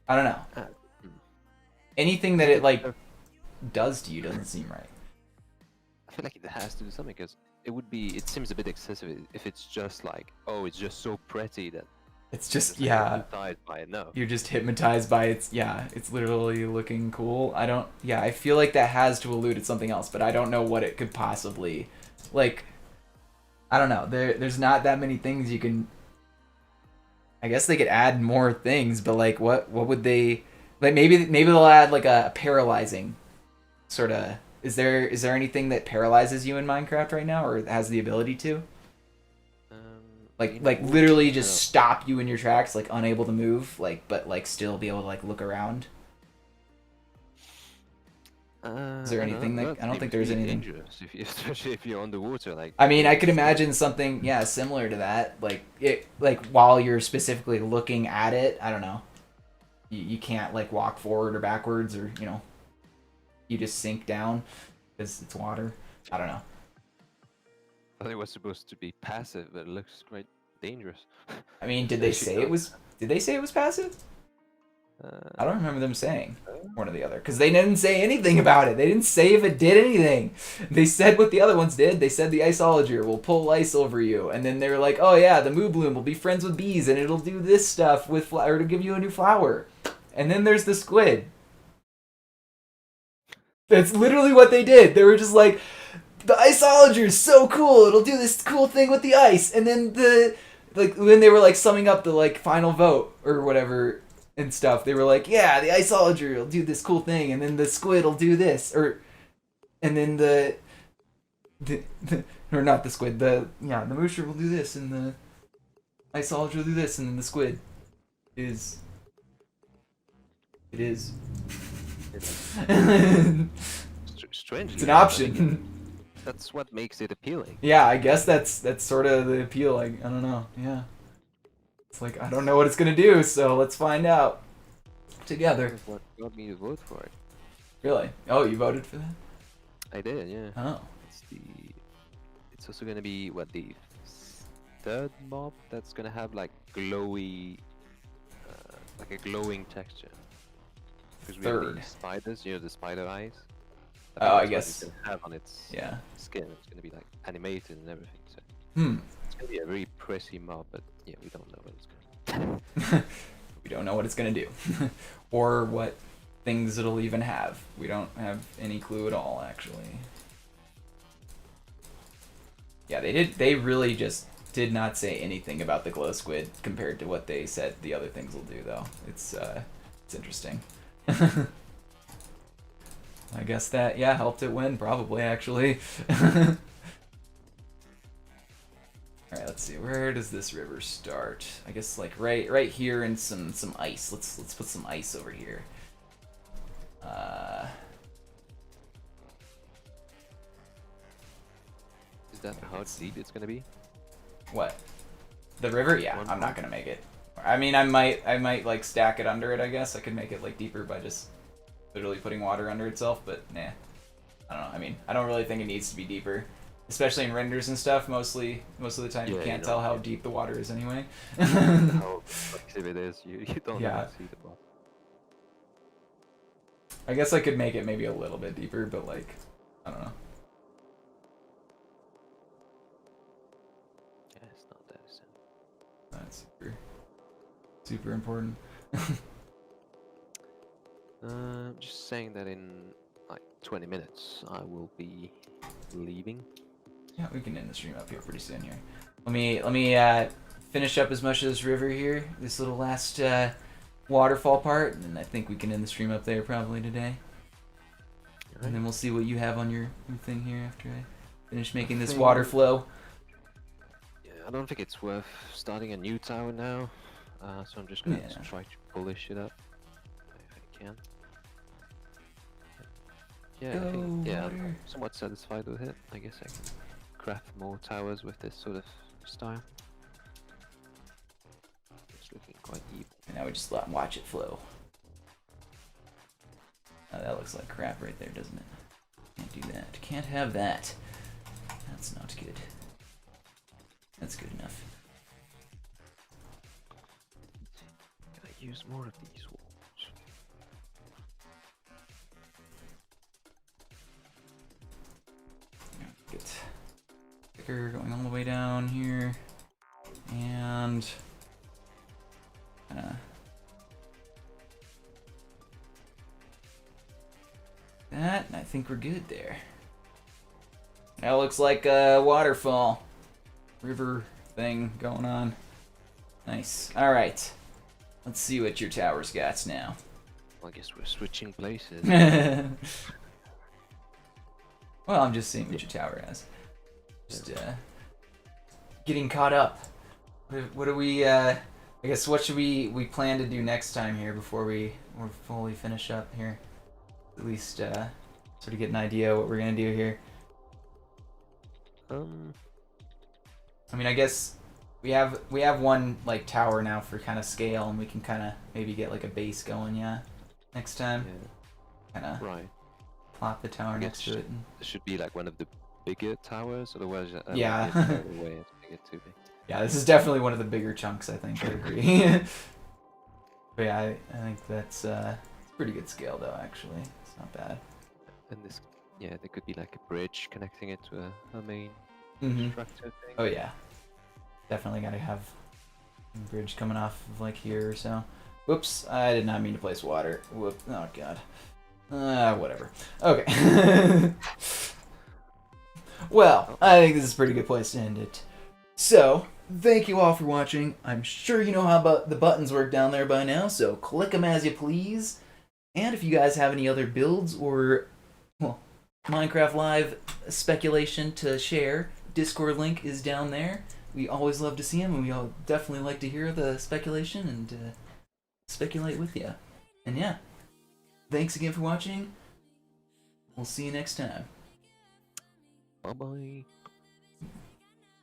I don't know. Anything that it like does to you doesn't seem right. I feel like it has to do something, because it seems a bit excessive if it's just like, oh, it's just so pretty that it's just, like yeah, hypnotized by it. No, you're just hypnotized by its, yeah, it's literally looking cool. I feel like that has to allude to something else, but I don't know what it could possibly, like, I don't know. There's not that many things you can, I guess they could add more things, but like, what would they, like, maybe they'll add like a paralyzing sort of. Is there anything that paralyzes you in Minecraft right now, or has the ability to? Like In like water? literally I just stop you in your tracks, like unable to move, like but like still be able to like look around. Is there I don't anything know. that That I don't think seems there's really anything. dangerous if you, especially if you're underwater, like I mean, I being could floated. imagine something, yeah, similar to that. Like while you're specifically looking at it, I don't know. You can't like walk forward or backwards, or you just sink down because it's water. I don't know. I thought it was supposed to be passive, but it looks quite dangerous. I mean, did they Especially say it down was? Did they say it was passive? I there. don't remember them saying Uh, one or the other because they didn't say anything about it. They didn't say if it did anything. They said what the other ones did. They said the iceologer will pull ice over you, and then they were like, "Oh yeah, the moo bloom will be friends with bees, and it'll do this stuff with flower to give you a new flower." And then there's the squid. That's literally what they did. They were just like, "The iceologer is so cool. It'll do this cool thing with the ice." And then when they were like summing up the like final vote or whatever and stuff, they were like, "Yeah, the iceologer will do this cool thing, and then the squid will do this," and then the or not the squid, the moosher will do this, and the iceologer will do this, and then the squid is it is. it is. Strangely It's an enough, I think option. that's what makes it appealing. Yeah, I guess that's sort of the appeal. I don't know. Yeah, it's like I don't know what it's gonna do, so let's find out together. That's what got me to vote for it. Really? Oh, you voted for that? I did, yeah. Oh, It's also gonna be what the third mob that's gonna have like glowy, like a glowing texture. Because we have Third. the spiders, the spider eyes. Oh, I think that's what guess. it's gonna have on its yeah. skin. It's gonna be like animated and everything. So Hmm. it's gonna be a very pretty mob, but yeah, we don't know what it's gonna. We don't know what it's gonna do, or what things it'll even have. We don't have any clue at all, actually. Yeah, they did. They really just did not say anything about the glow squid compared to what they said the other things will do, though. It's interesting. I guess that helped it win, probably actually. All right, let's see. Where does this river start? I guess like right here in some ice. Let's put some ice over here. Is that how deep it's gonna be? What? The river? Yeah, I'm not gonna make it. I mean, I might like stack it under it. I guess I could make it like deeper by just literally putting water under itself. But nah, I don't know. I mean, I don't really think it needs to be deeper, especially in renders and stuff. Most of the time, you Yeah, can't you tell don't, how yeah. deep the water is anyway. How active it is, you don't Yeah. even see the bottom. I guess I could make it maybe a little bit deeper, but like, I don't know. Yeah, it's not that simple. That's super important. Just saying that in like 20 minutes I will be leaving. Yeah, we can end the stream up here pretty soon here. Let me finish up as much of this river here, this little last waterfall part, and I think we can end the stream up there probably today. Alright. And then we'll see what you have on your thing here after I finish making this Thing- water flow. Yeah, I don't think it's worth starting a new tower now, so I'm just gonna Yeah. try to polish it up if I can. Yeah, I think, Go, I'm water. somewhat satisfied with it. I guess I can craft more towers with this sort of style. It's looking quite evil. And now we just watch it flow. Oh, that looks like crap right there, doesn't it? Can't do that. Can't have that. That's not good. That's good enough. Can I use more of these walls? Get thicker going all the way down here. And that, and I think we're good there. That looks like a waterfall. River thing going on. Nice. Alright. Let's see what your tower's got now. Well, I guess we're switching places. Well, I'm just seeing what your tower has. Just getting caught up. What do we? I guess what should we plan to do next time here before we're fully finish up here? At least sort of get an idea what we're gonna do here. I mean, I guess we have one like tower now for kind of scale, and we can kind of maybe get like a base going. Yeah, next time. Yeah. Kind of Right. plop the tower next to it. And... It should be like one of the bigger towers, otherwise I Yeah. might get carried away and make it too big. Yeah, this is definitely one of the bigger chunks. I think I agree. But yeah, I think that's it's a pretty good scale though. Actually, it's not bad. And this, yeah, there could be like a bridge connecting it to a main structure thing. Oh yeah, definitely gotta have a bridge coming off of like here or so. Whoops, I did not mean to place water. Whoop, oh god. Whatever. Okay. Well, I think this is a pretty good place to end it. So, thank you all for watching. I'm sure you know how the buttons work down there by now, so click them as you please. And if you guys have any other builds or, well, Minecraft Live speculation to share, Discord link is down there. We always love to see them, and we all definitely like to hear the speculation and speculate with you. And yeah, thanks again for watching. We'll see you next time. Bye bye.